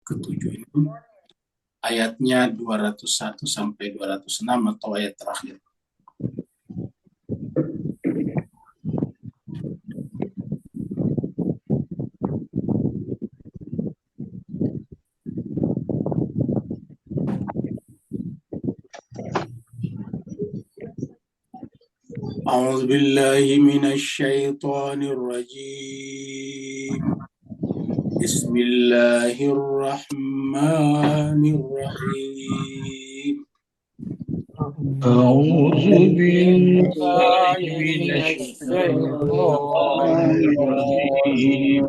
ke-7 ini. Ayatnya 201 sampai 206 atau ayat terakhir. أعوذ بالله من الشيطان الرجيم. بسم الله الرحمن الرحيم. أعوذ بالله من الشيطان الرجيم.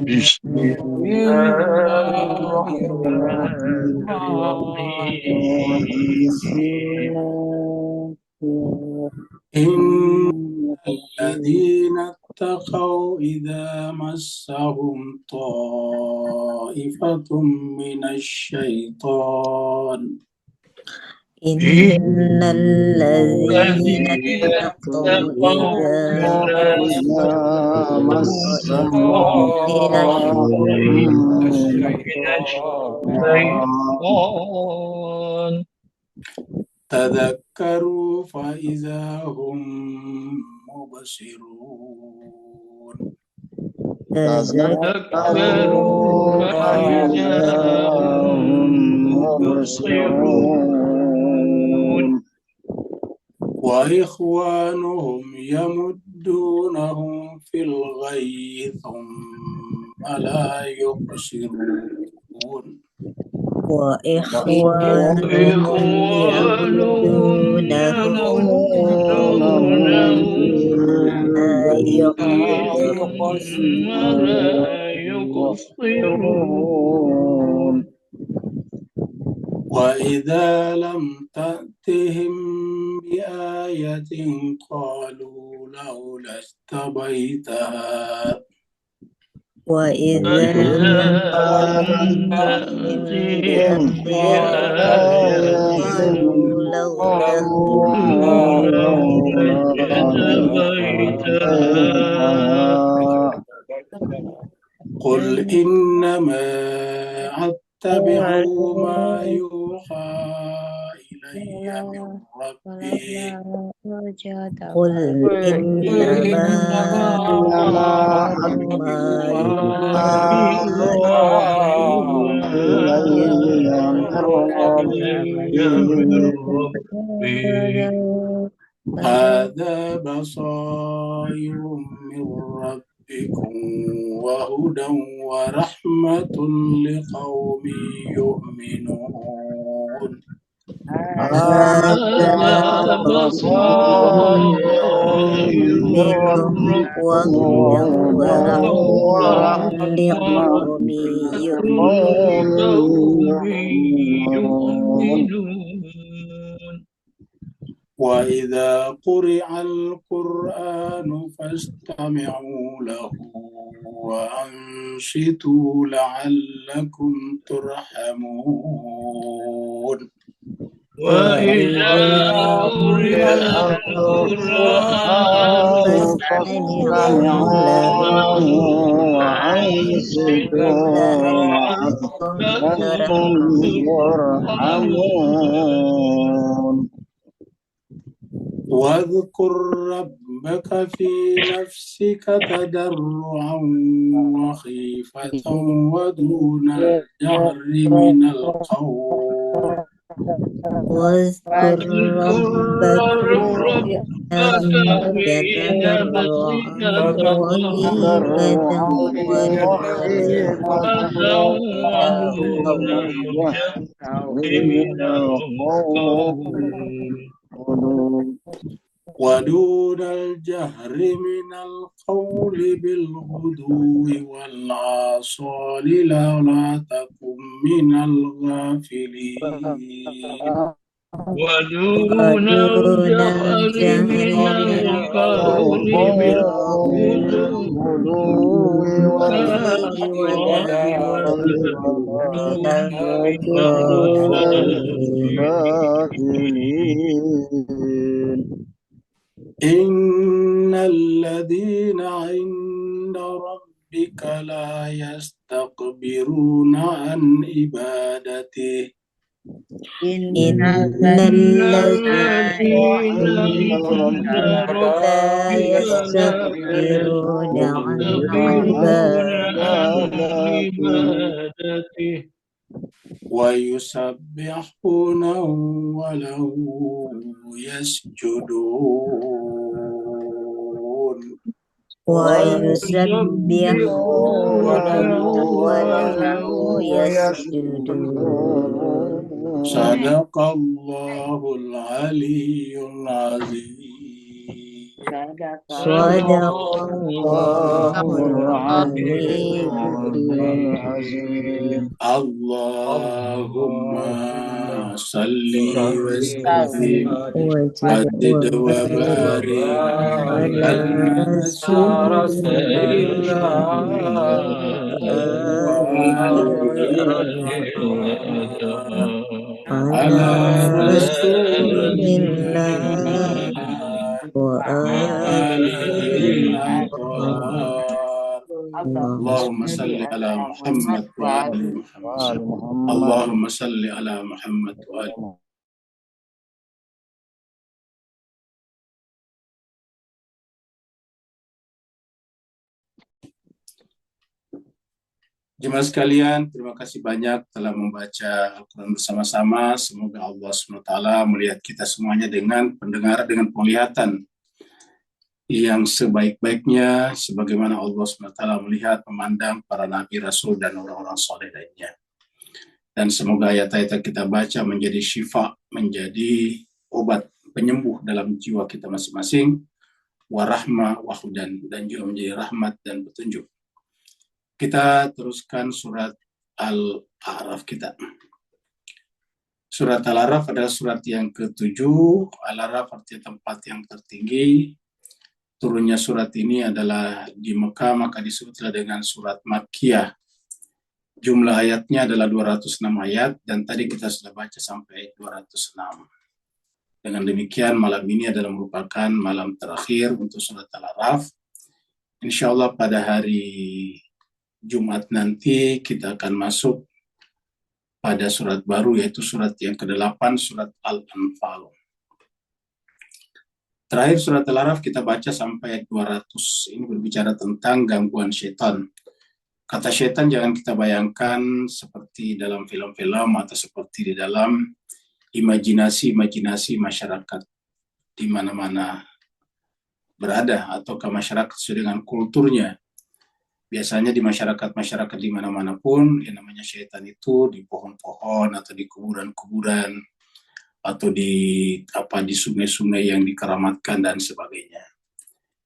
بسم الله الرحمن الرحيم. إن الذين اتقوا إذا مسهم طائفة من الشيطان إن الذين اتقوا إذا مسهم الشيطان تذكروا فإذا هم مبصرون. تذكروا فإذا هم مبصرون. وإخوانهم يمدونهم في الغي ثم لا يقصرون. وإخوانهم يمدونهم لا يقصرون. وإذا لم تأتهم بآية قالوا لولا اجتبيتها. وإذا لم تأتهم بآية قالوا لولا قل إنما أتبع ما يوحى إلي من ربي. قل إنما ما هذا بصائر من ربكم وهدى ورحمة لقوم يؤمنون. هذا بصائر وهدى ورحمة لقوم يؤمنون. وإذا قرئ القرآن فاستمعوا له وأنصتوا لعلكم ترحمون. وإذا قرئ القرآن فاستمعوا له وأنصتوا لعلكم ترحمون. واذكر ربك في نفسك تضرعا وخيفة ودون الجهر من القول. واذكر ربك في تضرعا وخيفة ودون الجهر من القول بالغدو والآصال لا تكن من الغافلين. ودون الجهر من القول بالغدو والآصال. إن الذين عند ربك لا يستكبرون عن عبادته إن إن الذين الذين عند لا ربك لا يستكبرون عن يستكبرون عن عبادته عبادته ويسبحونه وله يسجدون ويسبحونه ويسبحونه وله وله يسجدون صدق الله العلي العظيم صدق صدق الله الله العلي العظيم العظيم اللهم اللهم صل صل وسلم وزد عدد وبارك وبارك على على رسول رسول الله وآله الأطهار على على رسول رسول الله الله وآله وآله الأطهار الأطهار اللهم اللهم صل صل على محمد وآل محمد وآل محمد اللهم صل على محمد وآل. Jemaah sekalian, terima kasih banyak telah membaca Al-Quran bersama-sama. Semoga Allah SWT melihat kita semuanya dengan pendengar, dengan penglihatan yang sebaik-baiknya, sebagaimana Allah SWT melihat, memandang para nabi, rasul, dan orang-orang soleh lainnya. Dan semoga ayat-ayat kita baca menjadi syifa, menjadi obat penyembuh dalam jiwa kita masing-masing, warahmah, wahudan, dan juga menjadi rahmat dan petunjuk. Kita teruskan surat Al-A'raf kita. Surat Al-A'raf adalah surat yang ke-7. Al-A'raf artinya tempat yang tertinggi. Turunnya surat ini adalah di Mekah, maka disebutlah dengan surat Makkiyah. Jumlah ayatnya adalah 206 ayat, dan tadi kita sudah baca sampai 206. Dengan demikian, malam ini adalah merupakan malam terakhir untuk surat Al-A'raf. Insya Allah pada hari Jumat nanti kita akan masuk pada surat baru, yaitu surat yang ke-8, surat Al-Anfal. Terakhir surat Al-Araf kita baca sampai ayat 200. Ini berbicara tentang gangguan setan. Kata setan jangan kita bayangkan seperti dalam film-film atau seperti di dalam imajinasi masyarakat di mana-mana berada, atau ke masyarakat sesuai dengan kulturnya. Biasanya di masyarakat di mana-mana pun yang namanya setan itu di pohon-pohon atau di kuburan-kuburan atau di sungai-sungai yang dikeramatkan dan sebagainya.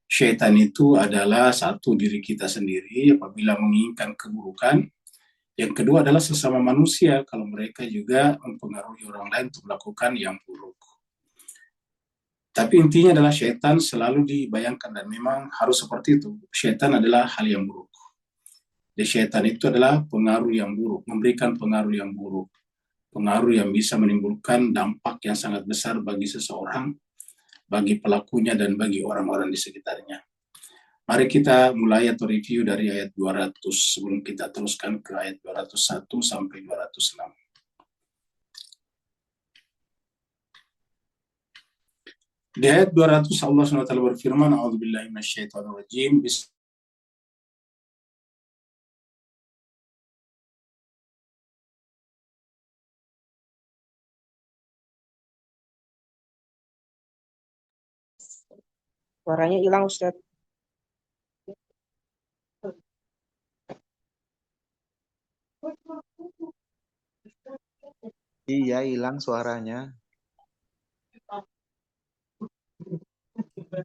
Setan itu adalah satu, diri kita sendiri apabila menginginkan keburukan. Yang kedua adalah sesama manusia kalau mereka juga mempengaruhi orang lain untuk melakukan yang buruk. Tapi intinya adalah setan selalu dibayangkan, dan memang harus seperti itu. Setan adalah hal yang buruk. Jadi setan itu adalah pengaruh yang buruk, memberikan pengaruh yang buruk. Pengaruh yang bisa menimbulkan dampak yang sangat besar bagi seseorang, bagi pelakunya, dan bagi orang-orang di sekitarnya. Mari kita mulai atau review dari ayat 200 sebelum kita teruskan ke ayat 201 sampai 206. Di ayat 200 Allah SWT berfirman, A'udzubillahi minasyaitonirrajim. Suaranya hilang, Ustaz. Iya, hilang suaranya.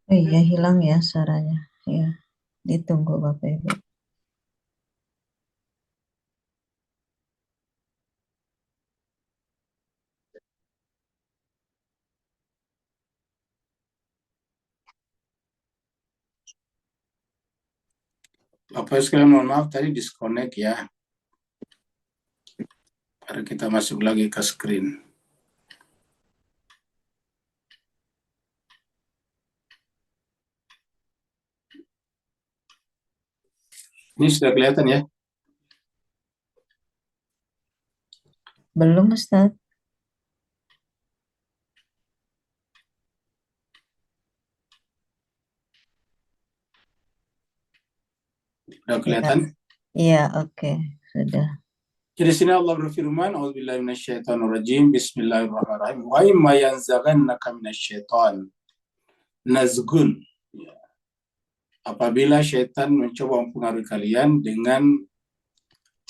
Iya, hilang ya suaranya. Ya, ditunggu Bapak Ibu. Bapak sekalian, mohon maaf tadi disconnect ya. Mari kita masuk lagi ke screen. Ini Ini sudah kelihatan ya? Belum Ustaz. Sudah Ya, kelihatan? iya, oke, sudah. Jadi sini Allah berfirman, A'udzubillahi minasyaitonirrajim, Bismillahirrahmanirrahim. Wa imma yanzaghannaka minasyaiton nazgun. Ya. Apabila syaitan mencoba mempengaruhi kalian dengan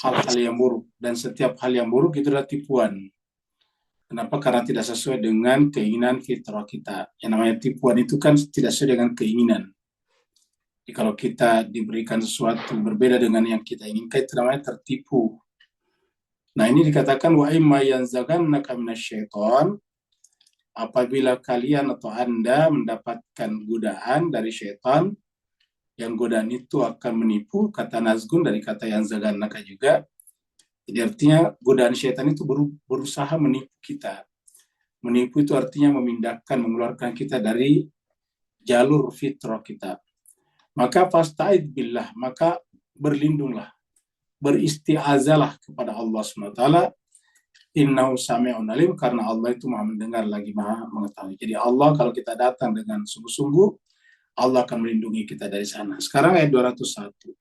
hal-hal yang buruk, dan setiap hal yang buruk itu adalah tipuan. Kenapa? Karena tidak sesuai dengan keinginan fitrah kita. Yang namanya tipuan itu kan tidak sesuai dengan keinginan. Jadi kalau kita diberikan sesuatu berbeda dengan yang kita inginkan, itu namanya tertipu. Nah, ini dikatakan wa imma yanzaghannaka minasyaiton, apabila kalian atau Anda mendapatkan godaan dari syaitan, yang godaan itu akan menipu, kata nazgun dari kata yanzaghannaka juga. Jadi artinya godaan syaitan itu berusaha menipu kita. Menipu itu artinya memindahkan, mengeluarkan kita dari jalur fitrah kita. Maka fasta'id billah, maka berlindunglah, beristiazalah kepada Allah SWT. Innahu sami'un alim, karena Allah itu maha mendengar lagi maha mengetahui. Jadi Allah kalau kita datang dengan sungguh-sungguh, Allah akan melindungi kita dari sana. Sekarang ayat 201.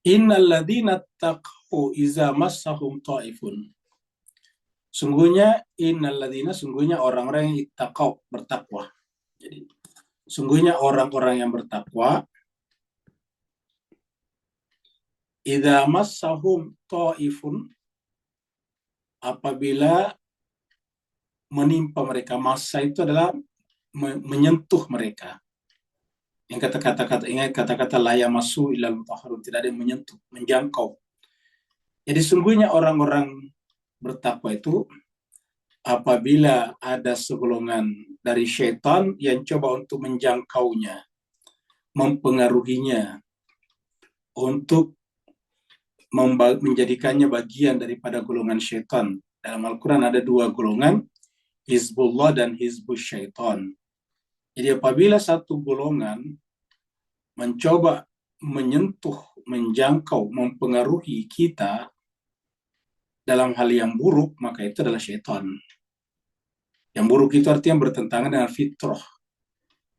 Innal ladzina taqu iza massahum ta'ifun. Sungguhnya orang-orang yang ittaqau, bertakwa. Jadi sungguhnya orang-orang yang bertakwa, idza massahum ta'ifun, apabila menimpa mereka, massa itu adalah menyentuh mereka. Yang kata-kata la yamassu illal mutahharun, tidak ada yang menyentuh, menjangkau. Jadi sungguhnya orang-orang bertakwa itu apabila ada segolongan dari syaitan yang coba untuk menjangkaunya, mempengaruhinya, untuk menjadikannya bagian daripada golongan syaitan. Dalam Al-Quran ada dua golongan, Hizbullah dan Hizbus Syaitan. Jadi apabila satu golongan mencoba menyentuh, menjangkau, mempengaruhi kita dalam hal yang buruk, maka itu adalah syaitan. Yang buruk itu artinya bertentangan dengan fitrah,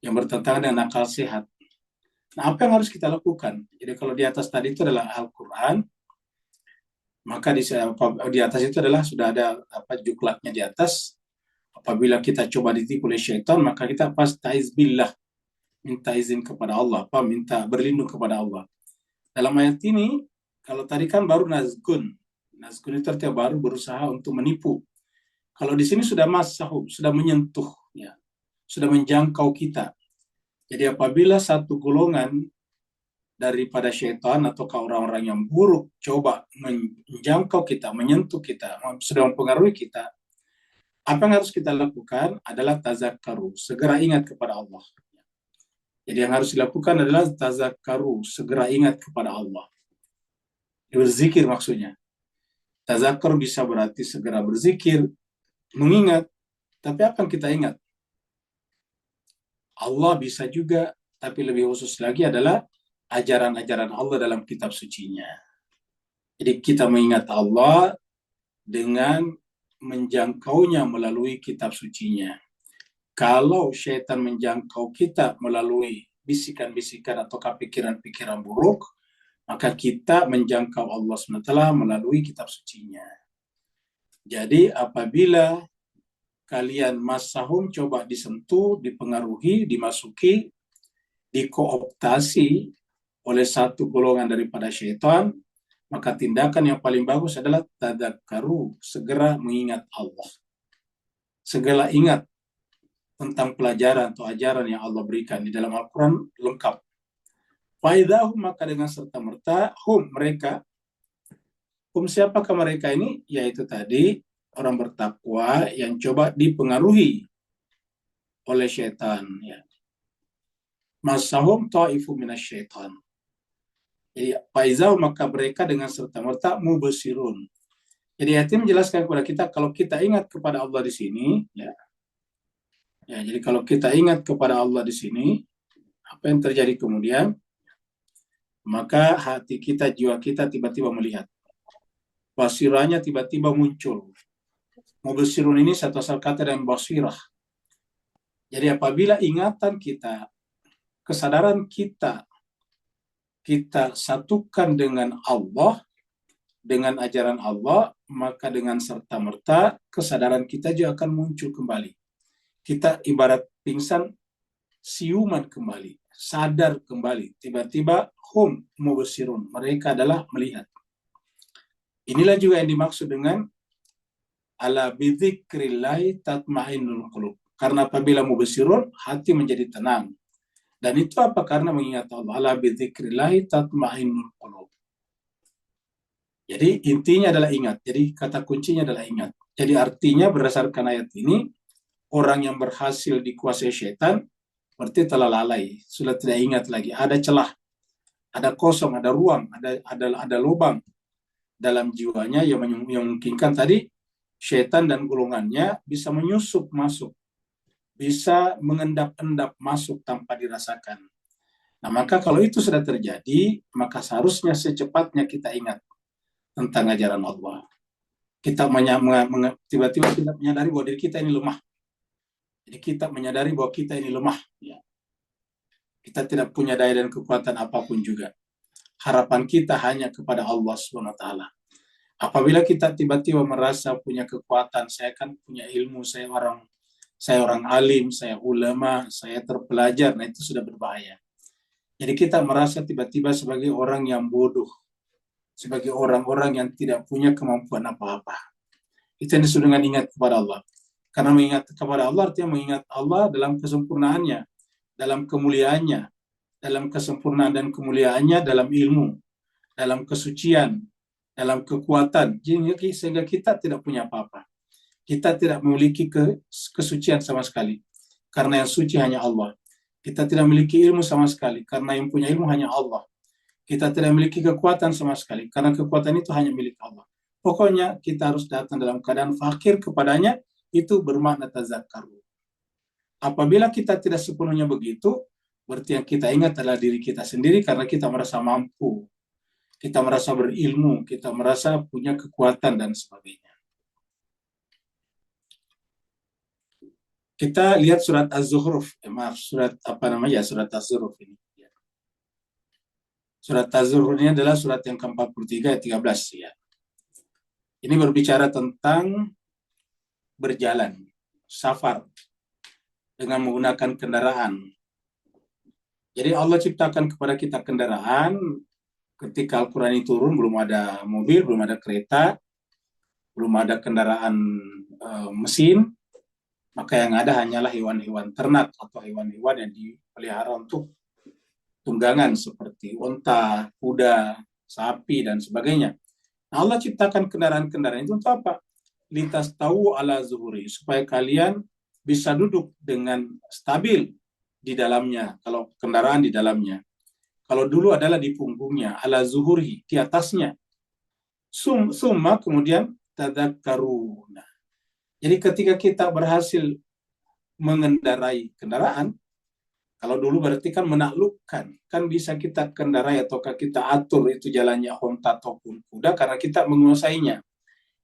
yang bertentangan dengan akal sehat. Nah, apa yang harus kita lakukan? Jadi kalau di atas tadi itu adalah Al-Quran, maka di atas itu adalah sudah ada juklatnya di atas. Apabila kita coba ditipu oleh syaitan, maka kita fastaiz billah, minta izin kepada Allah, minta berlindung kepada Allah. Dalam ayat ini, kalau tadi kan baru nazgun itu artinya baru berusaha untuk menipu. Kalau di sini sudah massahum, sudah menyentuh, ya, sudah menjangkau kita. Jadi apabila satu golongan daripada syaitan atau orang-orang yang buruk coba menjangkau kita, menyentuh kita, sudah mempengaruhi kita, apa yang harus kita lakukan adalah tazakkaru, segera ingat kepada Allah. Jadi yang harus dilakukan adalah tazakkaru, segera ingat kepada Allah. Berzikir maksudnya. Tazakkar bisa berarti segera berzikir, mengingat. Tapi apa yang kita ingat? Allah bisa juga, tapi lebih khusus lagi adalah ajaran-ajaran Allah dalam kitab sucinya. Jadi kita mengingat Allah dengan menjangkaunya melalui kitab sucinya. Kalau syaitan menjangkau kita melalui bisikan-bisikan atau pikiran-pikiran buruk, maka kita menjangkau Allah SWT melalui kitab sucinya. Jadi apabila kalian massahum, coba disentuh, dipengaruhi, dimasuki, dikooptasi oleh satu golongan daripada syaitan, maka tindakan yang paling bagus adalah tadzakkaru, segera mengingat Allah. Segera ingat tentang pelajaran atau ajaran yang Allah berikan di dalam Al-Quran lengkap. Faidahum, maka dengan serta-merta, mereka, siapakah mereka ini? Yaitu tadi orang bertakwa yang coba dipengaruhi oleh syaitan. Ya. Masahum ta'ifu minasyaitan. Jadi faizau maka mereka dengan serta-merta mubsirun. Jadi ayat ini menjelaskan kepada kita kalau kita ingat kepada Allah di sini, ya, jadi kalau kita ingat kepada Allah di sini, apa yang terjadi kemudian? Maka hati kita, jiwa kita tiba-tiba melihat. Basirahnya tiba-tiba muncul. Mubsirun ini satu asal kata dan basirah. Jadi apabila ingatan kita, kesadaran kita satukan dengan Allah, dengan ajaran Allah, maka dengan serta-merta kesadaran kita juga akan muncul kembali. Kita ibarat pingsan, siuman kembali, sadar kembali. Tiba-tiba hum mubsirun, mereka adalah melihat. Inilah juga yang dimaksud dengan ala bidzikrillahi tatmainnul qulub. Karena apabila mubsirun, hati menjadi tenang. Dan itu apa? Karena mengingat Allah. Ala bidzikrillahi tatmainnul qulub. Jadi intinya adalah ingat. Jadi kata kuncinya adalah ingat. Jadi artinya berdasarkan ayat ini, orang yang berhasil dikuasai syaitan berarti telah lalai, sudah tidak ingat lagi. Ada celah, ada kosong, ada ruang, ada lubang dalam jiwanya yang memungkinkan tadi syaitan dan golongannya bisa menyusup masuk, bisa mengendap-endap masuk tanpa dirasakan. Nah, maka kalau itu sudah terjadi, maka seharusnya secepatnya kita ingat tentang ajaran Allah. Kita tiba-tiba kita menyadari bahwa diri kita ini lemah. Jadi kita menyadari bahwa kita ini lemah. Ya. Kita tidak punya daya dan kekuatan apapun juga. Harapan kita hanya kepada Allah SWT. Apabila kita tiba-tiba merasa punya kekuatan, saya kan punya ilmu, saya orang alim, saya ulama, saya terpelajar, nah itu sudah berbahaya. Jadi kita merasa tiba-tiba sebagai orang yang bodoh, sebagai orang-orang yang tidak punya kemampuan apa-apa. Itu yang disebut dengan ingat kepada Allah. Karena mengingat kepada Allah artinya mengingat Allah dalam kesempurnaannya, dalam kemuliaannya, dalam kesempurnaan dan kemuliaannya, dalam ilmu, dalam kesucian, dalam kekuatan. Jadi sehingga kita tidak punya apa-apa. Kita tidak memiliki kesucian sama sekali. Karena yang suci hanya Allah. Kita tidak memiliki ilmu sama sekali. Karena yang punya ilmu hanya Allah. Kita tidak memiliki kekuatan sama sekali, karena kekuatan itu hanya milik Allah. Pokoknya kita harus datang dalam keadaan fakir kepadanya, itu bermakna tazakkaru. Apabila kita tidak sepenuhnya begitu, berarti yang kita ingat adalah diri kita sendiri karena kita merasa mampu, kita merasa berilmu, kita merasa punya kekuatan dan sebagainya. Kita lihat surat Az-Zukhruf, surat Az-Zukhruf ini. Surat Az-Zukhruf ini adalah surat yang ke-43 ayat 13 ya. Ini berbicara tentang berjalan, safar dengan menggunakan kendaraan. Jadi Allah ciptakan kepada kita kendaraan ketika Al-Qur'an ini turun, belum ada mobil, belum ada kereta, belum ada kendaraan mesin, maka yang ada hanyalah hewan-hewan ternak atau hewan-hewan yang dipelihara untuk tunggangan seperti unta, kuda, sapi, dan sebagainya. Nah, Allah ciptakan kendaraan-kendaraan itu untuk apa? Lintas tahu ala zuhuri, supaya kalian bisa duduk dengan stabil di dalamnya, kalau kendaraan di dalamnya. Kalau dulu adalah di punggungnya, ala zuhuri, di atasnya. Summa kemudian tadakkaruna. Jadi ketika kita berhasil mengendarai kendaraan, kalau dulu berarti kan menaklukkan, kan bisa kita kendarai ataukah kita atur itu jalannya onta ataupun kuda karena kita menguasainya.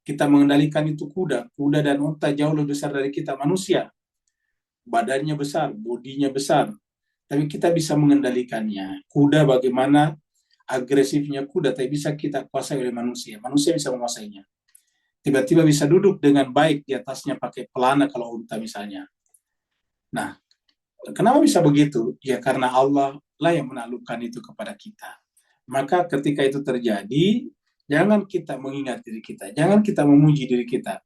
Kita mengendalikan itu kuda dan onta jauh lebih besar dari kita manusia. Badannya besar, bodinya besar, tapi kita bisa mengendalikannya. Kuda bagaimana agresifnya kuda, tapi bisa kita kuasai oleh manusia. Manusia bisa menguasainya. Tiba-tiba bisa duduk dengan baik di atasnya pakai pelana kalau unta misalnya. Nah, kenapa bisa begitu? Ya karena Allah lah yang menaklukkan itu kepada kita. Maka ketika itu terjadi, jangan kita mengingat diri kita, jangan kita memuji diri kita,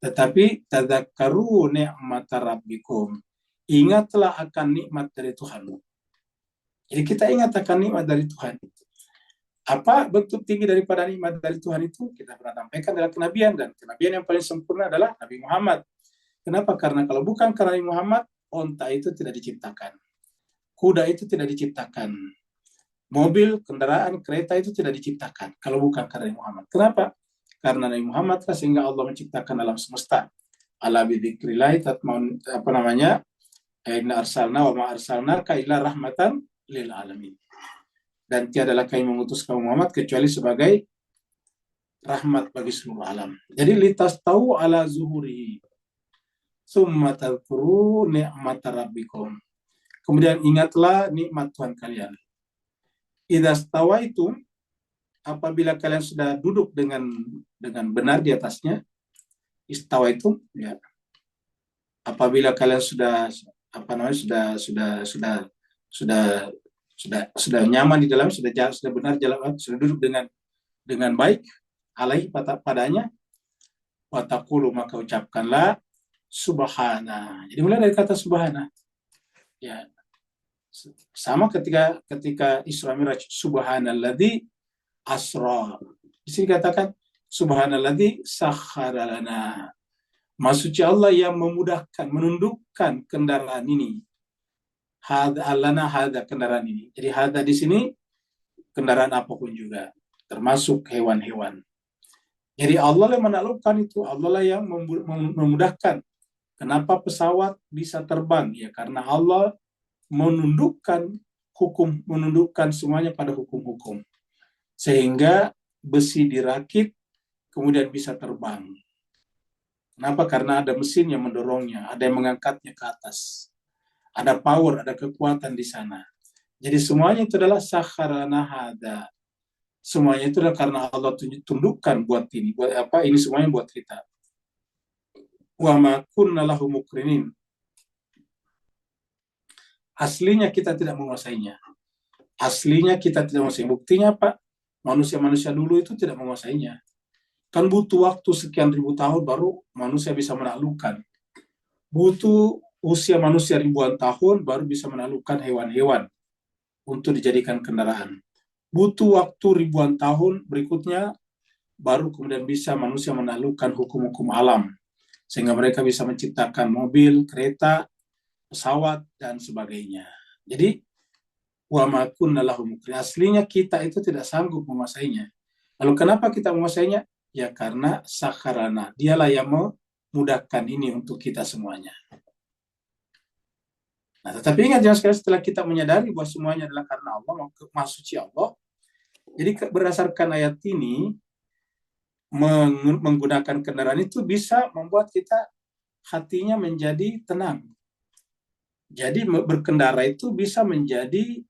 tetapi tadzakkaru ni'mata rabbikum. Ingatlah akan nikmat dari Tuhanmu. Jadi kita ingat akan nikmat dari Tuhan. Apa bentuk tinggi daripada nikmat dari Tuhan itu? Kita pernah sampaikan adalah kenabian, dan kenabian yang paling sempurna adalah Nabi Muhammad. Kenapa? Karena kalau bukan karena Nabi Muhammad, onta itu tidak diciptakan. Kuda itu tidak diciptakan. Mobil, kendaraan, kereta itu tidak diciptakan kalau bukan karena Nabi Muhammad. Kenapa? Karena Nabi Muhammad lah sehingga Allah menciptakan alam semesta. Ala bidzikrillah tatmaun apa namanya? Inna arsalna wa ma arsalnaka illa rahmatan lil alamin. Dan tiadalah kami mengutus kaum Muhammad kecuali sebagai rahmat bagi seluruh alam. Jadi litas tahu ala zuhuri. Summa tadhkuru ni'mat rabbikum. Kemudian ingatlah nikmat Tuhan kalian. Idza stawaitum, apabila kalian sudah duduk dengan benar di atasnya, istawaitum ya. Apabila kalian sudah apa namanya sudah nyaman di dalam, sudah benar jalan, sudah duduk dengan baik alaihi padanya, wa taqulu, maka ucapkanlah subhana. Jadi mulai dari kata subhana. Ya. Sama ketika Isra Mi'raj, subhanalladzi asra. Di sini katakan subhanalladzi sakhkhara lana. Maksudnya Allah yang memudahkan, menundukkan kendaraan ini. Hada kendaraan ini. Jadi hada di sini kendaraan apapun juga, termasuk hewan-hewan. Jadi Allah yang menaklukkan itu, Allah lah yang memudahkan. Kenapa pesawat bisa terbang? Ya karena Allah menundukkan hukum, menundukkan semuanya pada hukum-hukum. Sehingga besi dirakit, kemudian bisa terbang. Kenapa? Karena ada mesin yang mendorongnya, ada yang mengangkatnya ke atas. Ada power, ada kekuatan di sana. Jadi semuanya itu adalah sakharana hada. Semuanya itu adalah karena Allah tundukkan buat ini. Buat apa? Ini semuanya buat kita. Wa ma kunna lahu muqrinin. Aslinya kita tidak menguasainya. Aslinya kita tidak menguasainya. Buktinya apa? Manusia-manusia dulu itu tidak menguasainya. Kan butuh waktu sekian ribu tahun baru manusia bisa menaklukkan. Butuh usia manusia ribuan tahun baru bisa menaklukkan hewan-hewan untuk dijadikan kendaraan. Butuh waktu ribuan tahun berikutnya baru kemudian bisa manusia menaklukkan hukum-hukum alam. Sehingga mereka bisa menciptakan mobil, kereta, pesawat, dan sebagainya. Jadi, wa ma kunna lahu muqrin. Aslinya kita itu tidak sanggup menguasainya. Lalu kenapa kita menguasainya? Ya karena sakharana. Dialah yang memudahkan ini untuk kita semuanya. Nah, tetapi ingat jangan sekali setelah kita menyadari bahwa semuanya adalah karena Allah, Maha Suci Allah. Jadi berdasarkan ayat ini, menggunakan kendaraan itu bisa membuat kita hatinya menjadi tenang. Jadi berkendara itu bisa menjadi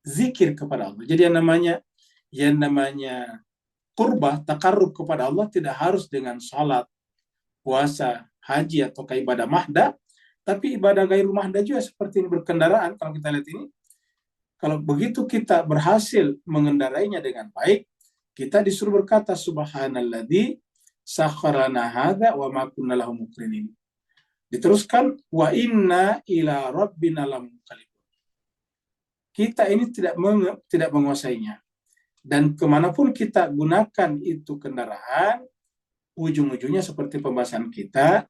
zikir kepada Allah. Jadi yang namanya qurbah, takarrub kepada Allah tidak harus dengan salat, puasa, haji atau ibadah mahda, tapi ibadah gairul mahda juga seperti berkendaraan. Kalau kita lihat ini, kalau begitu kita berhasil mengendarainya dengan baik, kita disuruh berkata subhanalladzi sakharana hadza wa ma kunna lahu muqrinin. Diteruskan wa inna ila rabbina lamunqalibun. Kita ini tidak menguasainya. Dan kemanapun kita gunakan itu kendaraan, ujung-ujungnya seperti pembahasan kita,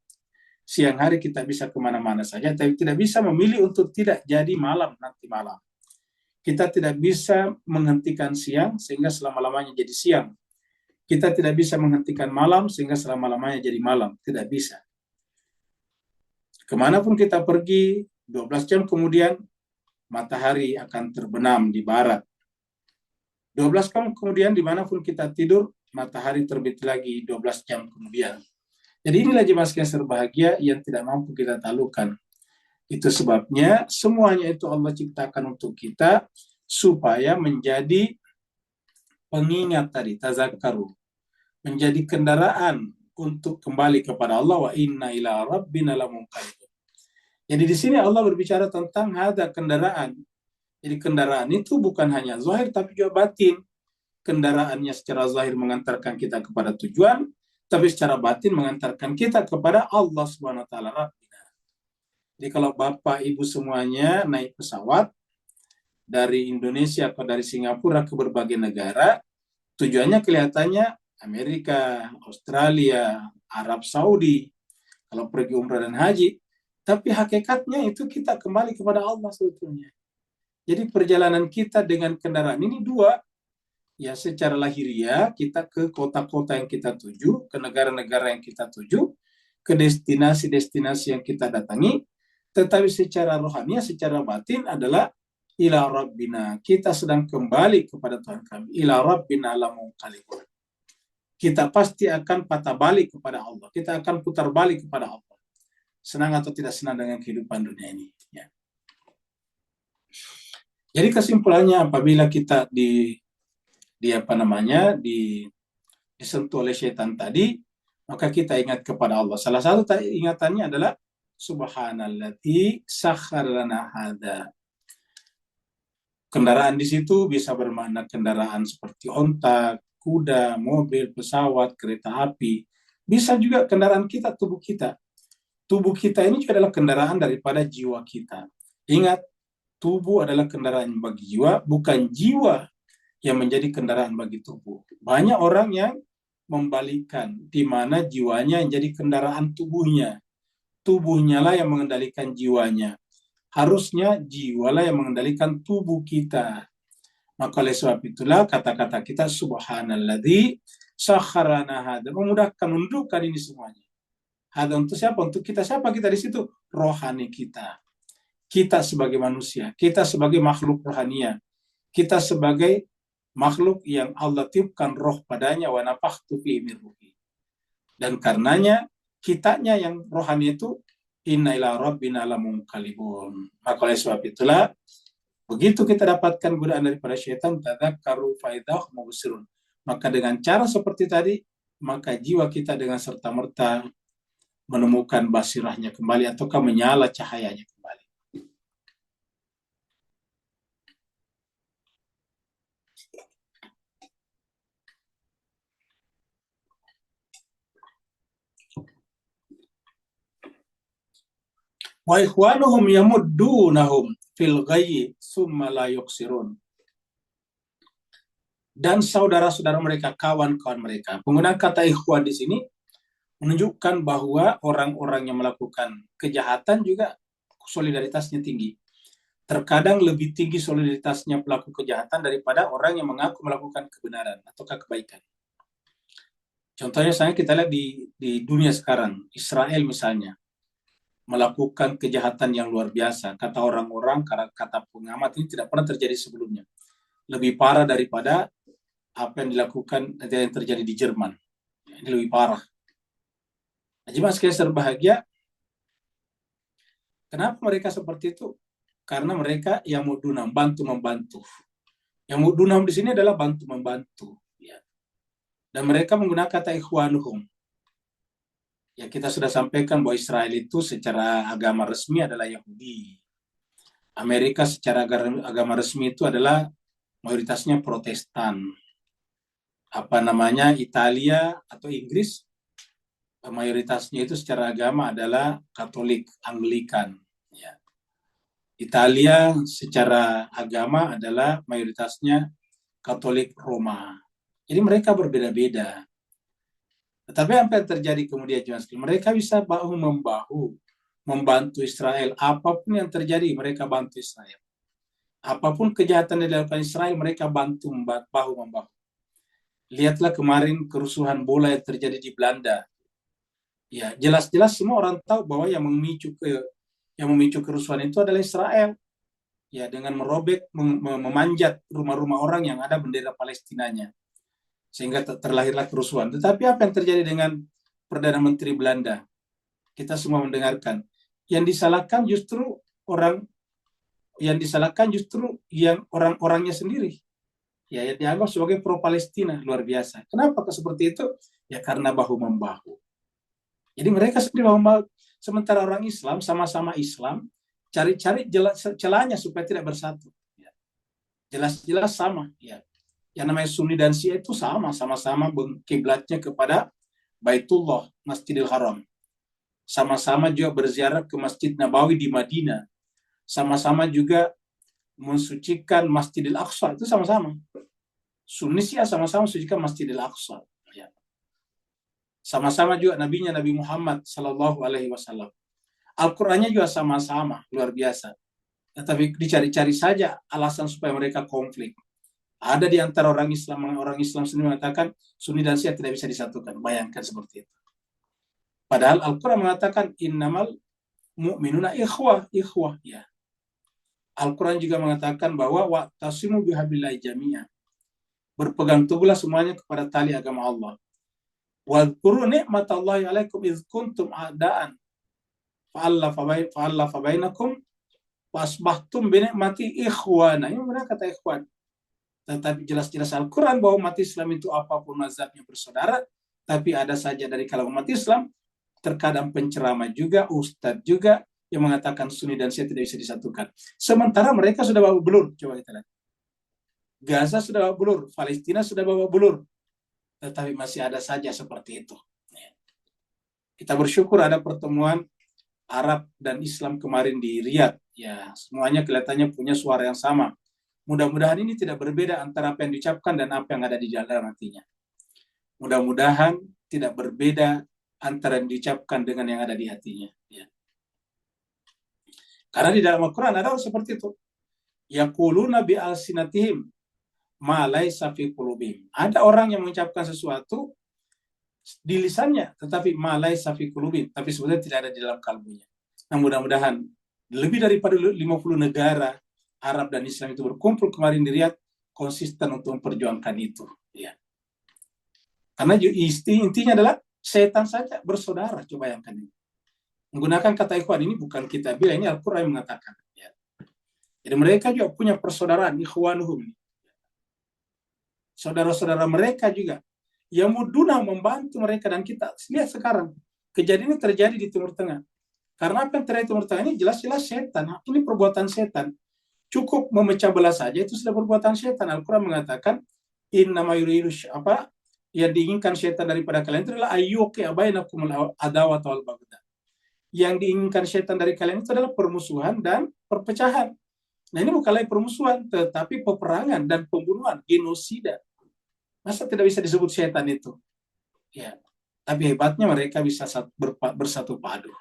siang hari kita bisa kemana-mana saja, tapi tidak bisa memilih untuk tidak jadi malam nanti malam. Kita tidak bisa menghentikan siang sehingga selama-lamanya jadi siang. Kita tidak bisa menghentikan malam sehingga selama-lamanya jadi malam. Tidak bisa. Kemanapun kita pergi, 12 jam kemudian matahari akan terbenam di barat. 12 jam kemudian dimanapun kita tidur, matahari terbit lagi 12 jam kemudian. Jadi inilah jemaah sekalian berbahagia yang tidak mampu kita taklukkan. Itu sebabnya semuanya itu Allah ciptakan untuk kita supaya menjadi pengingat tadi, tazakkaru. Menjadi kendaraan untuk kembali kepada Allah, wa inna ila rabbina lamunqalibun. Jadi di sini Allah berbicara tentang hada kendaraan. Jadi kendaraan itu bukan hanya zahir tapi juga batin. Kendaraannya secara zahir mengantarkan kita kepada tujuan, tapi secara batin mengantarkan kita kepada Allah Subhanahu wa taala Rabbina. Jadi kalau Bapak Ibu semuanya naik pesawat dari Indonesia atau dari Singapura ke berbagai negara, tujuannya kelihatannya Amerika, Australia, Arab Saudi, kalau pergi umrah dan haji, tapi hakikatnya itu kita kembali kepada Allah sebetulnya. Jadi perjalanan kita dengan kendaraan ini dua, ya secara lahiriah kita ke kota-kota yang kita tuju, ke negara-negara yang kita tuju, ke destinasi-destinasi yang kita datangi, tetapi secara rohani, secara batin adalah ila rabbina, kita sedang kembali kepada Tuhan kami, ila rabbina lamunqalibun. Kita pasti akan patah balik kepada Allah, kita akan putar balik kepada Allah, senang atau tidak senang dengan kehidupan dunia ini, ya. Jadi kesimpulannya, apabila kita disentuh oleh syaitan tadi, maka kita ingat kepada Allah. Salah satu ingatannya adalah subhanalladzi sakhkhara lana hadza. Kendaraan di situ bisa bermakna kendaraan seperti onta, kuda, mobil, pesawat, kereta api. Bisa juga kendaraan kita, tubuh kita. Tubuh kita ini juga adalah kendaraan daripada jiwa kita. Ingat, tubuh adalah kendaraan bagi jiwa, bukan jiwa yang menjadi kendaraan bagi tubuh. Banyak orang yang membalikkan, di mana jiwanya yang jadi kendaraan tubuhnya. Tubuhnya lah yang mengendalikan jiwanya. Harusnya jiwalah yang mengendalikan tubuh kita. Maka oleh sebab itulah kata-kata kita subhanalladzi sakhkhara lana hadza, memudahkan, menundukkan ini semuanya. Hadza untuk siapa? Untuk kita. Siapa kita di situ? Rohani kita. Kita sebagai manusia, kita sebagai makhluk rohania, kita sebagai makhluk yang Allah tiupkan roh padanya, wa nafakhtu fihi min ruhi. Dan karenanya kitanya yang rohani itu inna ila rabbina lamunqalibun. Maka oleh sebab itulah begitu kita dapatkan godaan daripada syaitan, tadzakkaru fa idza hum mubsirun. Maka dengan cara seperti tadi, maka jiwa kita dengan serta-merta menemukan basirahnya kembali ataukah menyala cahayanya kembali. Wa ikhwanuhum yamuddunahum fil ghayyi summa la yuqsirun. Dan saudara-saudara mereka, kawan-kawan mereka. Penggunaan kata ikhwan di sini menunjukkan bahwa orang-orang yang melakukan kejahatan juga solidaritasnya tinggi. Terkadang lebih tinggi solidaritasnya pelaku kejahatan daripada orang yang mengaku melakukan kebenaran atau kebaikan. Contohnya kita lihat di dunia sekarang, Israel misalnya, melakukan kejahatan yang luar biasa. Kata orang-orang, kata pengamat, ini tidak pernah terjadi sebelumnya. Lebih parah daripada apa yang dilakukan yang terjadi di Jerman. Ini lebih parah. Nah, jemaah sekalian berbahagia, kenapa mereka seperti itu? Karena mereka yang mudunam, bantu-membantu. Yang mudunam di sini adalah bantu-membantu. Ya. Dan mereka menggunakan kata ikhwanuhum. Ya, kita sudah sampaikan bahwa Israel itu secara agama resmi adalah Yahudi. Amerika secara agama resmi itu adalah mayoritasnya Protestan. Italia atau Inggris, mayoritasnya itu secara agama adalah Katolik, Anglikan. Ya. Italia secara agama adalah mayoritasnya Katolik Roma. Jadi mereka berbeda-beda. Tetapi apa yang terjadi kemudian, mereka bisa bahu-membahu membantu Israel. Apapun yang terjadi, mereka bantu Israel. Apapun kejahatan yang dilakukan Israel, mereka bantu bahu-membahu. Lihatlah kemarin kerusuhan bola yang terjadi di Belanda. Ya, jelas-jelas semua orang tahu bahwa yang memicu kerusuhan itu adalah Israel. Ya, dengan merobek, memanjat rumah-rumah orang yang ada bendera Palestinanya. Sehingga terlahirlah kerusuhan. Tetapi apa yang terjadi dengan Perdana Menteri Belanda? Kita semua mendengarkan. Yang disalahkan justru yang orang-orangnya sendiri. Ya, yang dianggap sebagai pro-Palestina, luar biasa. Kenapa seperti itu? Ya, karena bahu-membahu. Jadi mereka sendiri bahu-membahu. Sementara orang Islam, sama-sama Islam, cari-cari celahnya supaya tidak bersatu. Ya. Jelas-jelas sama. Ya. Yang namanya Sunni dan Syiah itu sama-sama kiblatnya kepada Baitullah, Masjidil Haram. Sama-sama juga berziarah ke Masjid Nabawi di Madinah. Sama-sama juga mensucikan Masjidil Aqsa, itu sama-sama. Sunni Syiah sama-sama mensucikan Masjidil Aqsa. Ya. Sama-sama juga nabinya Nabi Muhammad sallallahu alaihi wasallam. Al-Qur'annya juga sama-sama, luar biasa. Tetapi dicari-cari saja alasan supaya mereka konflik. Ada di antara orang Islam sendiri mengatakan Sunni dan Syiah tidak bisa disatukan. Bayangkan seperti itu. Padahal Al-Quran mengatakan innamal mu'minuna ikhwah. Ya. Al-Quran juga mengatakan bahwa wa'tasimu bihablillahi jami'an. Berpegang teguhlah semuanya kepada tali agama Allah. Wadhkuru ni'matallahi alaikum idh kuntum a'daan fa'allafa bainakum wasbahtum binikmati ikhwana. Ini benar kata ikhwan. Tetapi jelas-jelas Al-Quran bahwa umat Islam itu apapun mazhabnya bersaudara, tapi ada saja dari kalangan umat Islam, terkadang penceramah juga, ustadz juga, yang mengatakan Sunni dan Syiah tidak bisa disatukan. Sementara mereka sudah babak belur. Coba kita lihat. Gaza sudah babak belur, Palestina sudah babak belur, tetapi masih ada saja seperti itu. Kita bersyukur ada pertemuan Arab dan Islam kemarin di Riyadh. Ya, semuanya kelihatannya punya suara yang sama. Mudah-mudahan ini tidak berbeda antara apa yang diucapkan dan apa yang ada di dalam hatinya. Mudah-mudahan tidak berbeda antara yang diucapkan dengan yang ada di hatinya. Ya. Karena di dalam Al-Quran ada seperti itu. Yaquluna bi alsinatihim ma laisa fi qulubihim. Ada orang yang mengucapkan sesuatu di lisannya, tetapi ma laisa fi qulubihim, tapi sebenarnya tidak ada di dalam kalbunya. Nah, mudah-mudahan lebih daripada 50 negara Arab dan Islam itu berkumpul kemarin di Riyadh konsisten untuk memperjuangkan itu. Ya. Karena intinya adalah setan saja bersaudara. Coba bayangkan ini. Menggunakan kata ikhwan ini bukan kita bilang, ini Al-Quran yang mengatakan. Ya. Jadi mereka juga punya persaudaraan, ikhwanuhum. Saudara-saudara mereka juga. Yang muduna membantu mereka, dan kita lihat sekarang. Kejadian ini terjadi di Timur Tengah. Karena apa yang terjadi di Timur Tengah ini jelas-jelas setan. Ini perbuatan setan. Cukup memecah belah saja itu sudah perbuatan setan. Al-Quran mengatakan innama yuridu apa yang diinginkan setan daripada kalian itu adalah ayyuqi bainakumul adawat wal baghdha. Yang diinginkan setan dari kalian itu adalah permusuhan dan perpecahan. Nah, ini bukan lagi permusuhan, tetapi peperangan dan pembunuhan, genosida. Masa tidak bisa disebut setan itu? Ya. Tapi hebatnya mereka bisa bersatu padu.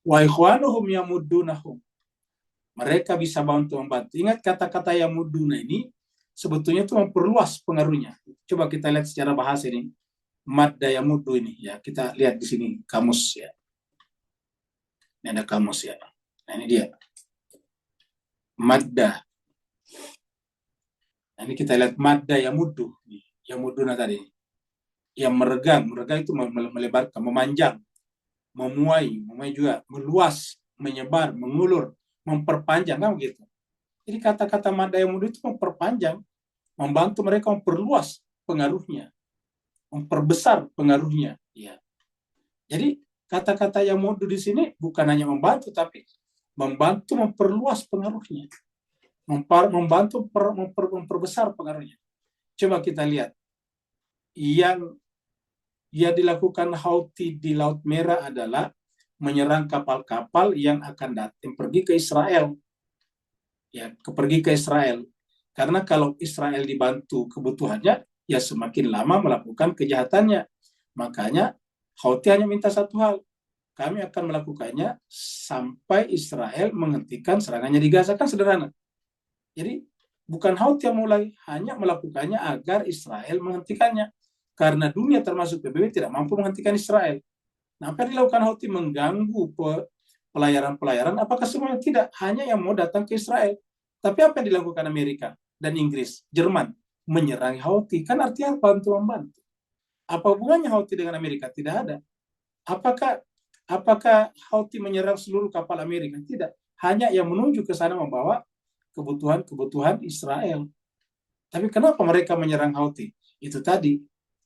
Wa ikhwanuhum yamuddunahum. Mereka bisa membantu. Ingat kata-kata yang muduna ini sebetulnya itu memperluas pengaruhnya. Coba kita lihat secara bahasa ini. Madda yang mudu ini ya. Kita lihat di sini kamus ya. Ini ada kamus ya. Nah, ini dia. Madda. Nah, ini kita lihat madda yang mudu. Yang muduna tadi. Yang meregang itu melebarkan, memanjang, memuai juga, meluas, menyebar, mengulur, memperpanjang, kan begitu. Jadi kata-kata madda yang mudu itu memperpanjang, membantu mereka memperluas pengaruhnya, memperbesar pengaruhnya. Ya. Jadi kata-kata yang mudu di sini bukan hanya membantu, tapi membantu memperluas pengaruhnya, membantu memperbesar pengaruhnya. Coba kita lihat yang dilakukan Houthi di Laut Merah adalah menyerang kapal-kapal yang akan datang pergi ke Israel. Ya, pergi ke Israel. Karena kalau Israel dibantu kebutuhannya, ya semakin lama melakukan kejahatannya. Makanya Houthi hanya minta satu hal. Kami akan melakukannya sampai Israel menghentikan serangannya di Gaza. Kan sederhana. Jadi bukan Houthi yang mulai, hanya melakukannya agar Israel menghentikannya. Karena dunia termasuk PBB tidak mampu menghentikan Israel. Nah, apa yang dilakukan Houthi mengganggu pelayaran-pelayaran? Apakah semuanya? Tidak. Hanya yang mau datang ke Israel. Tapi apa yang dilakukan Amerika dan Inggris, Jerman? Menyerang Houthi. Kan artinya bantu-membantu. Apa hubungannya Houthi dengan Amerika? Tidak ada. Apakah Houthi menyerang seluruh kapal Amerika? Tidak. Hanya yang menuju ke sana membawa kebutuhan Israel. Tapi kenapa mereka menyerang Houthi? Itu tadi.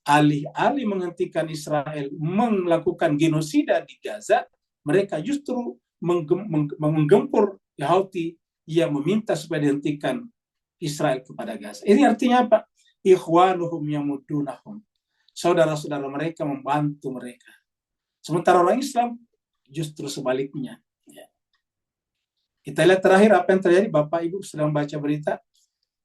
Alih-alih menghentikan Israel melakukan genosida di Gaza, mereka justru menggempur Houthi yang meminta supaya dihentikan Israel kepada Gaza. Ini artinya apa? Ikhwanuhum yamuddunahum. Saudara-saudara mereka membantu mereka. Sementara orang Islam justru sebaliknya. Ya. Kita lihat terakhir apa yang terjadi. Bapak Ibu sedang baca berita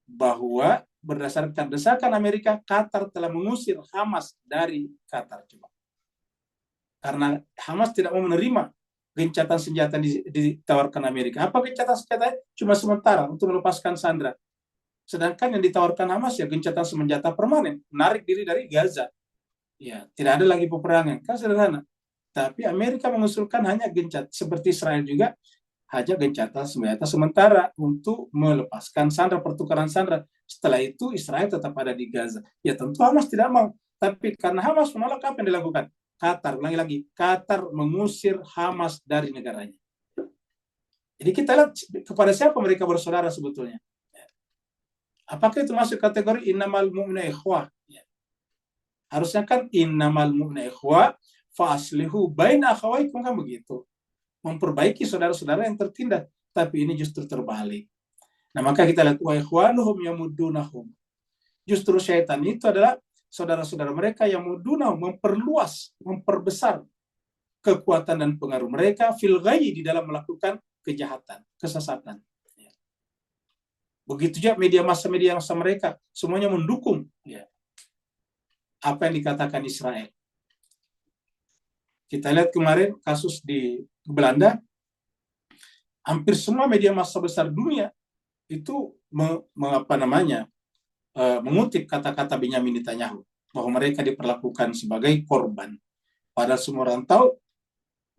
bahwa berdasarkan desakan Amerika, Qatar telah mengusir Hamas dari Qatar. Coba. Karena Hamas tidak mau menerima gencatan senjata ditawarkan Amerika. Apa gencatan senjata? Cuma sementara untuk melepaskan Sandra. Sedangkan yang ditawarkan Hamas ya gencatan senjata permanen, menarik diri dari Gaza. Ya, tidak ada lagi peperangan. Kan sederhana. Tapi Amerika mengusulkan hanya gencatan, seperti Israel juga, hanya gencatan senjata sementara untuk melepaskan Sandra, pertukaran Sandra. Setelah itu Israel tetap ada di Gaza. Ya tentu Hamas tidak mau. Tapi karena Hamas menolak, apa yang dilakukan? Qatar, ulangi lagi, Qatar mengusir Hamas dari negaranya. Jadi kita lihat kepada siapa mereka bersaudara sebetulnya. Apakah itu masuk kategori innamal mu'minu ikhwah? Ya. Harusnya kan innamal mu'minu ikhwah fa'aslihu baina akhawaikum, kan begitu. Memperbaiki saudara-saudara yang tertindas. Tapi ini justru terbalik. Nah, maka kita lihat wa ikhwanuhum yamuddunahum. Justru syaitan itu adalah saudara-saudara mereka yang mudunahum, memperluas, memperbesar kekuatan dan pengaruh mereka fil ghayyi, di dalam melakukan kejahatan, kesesatan. Begitu juga media massa mereka semuanya mendukung apa yang dikatakan Israel. Kita lihat kemarin kasus di Belanda, hampir semua media massa besar dunia itu mengutip kata-kata Benyamin Netanyahu bahwa mereka diperlakukan sebagai korban. Padahal semua orang tahu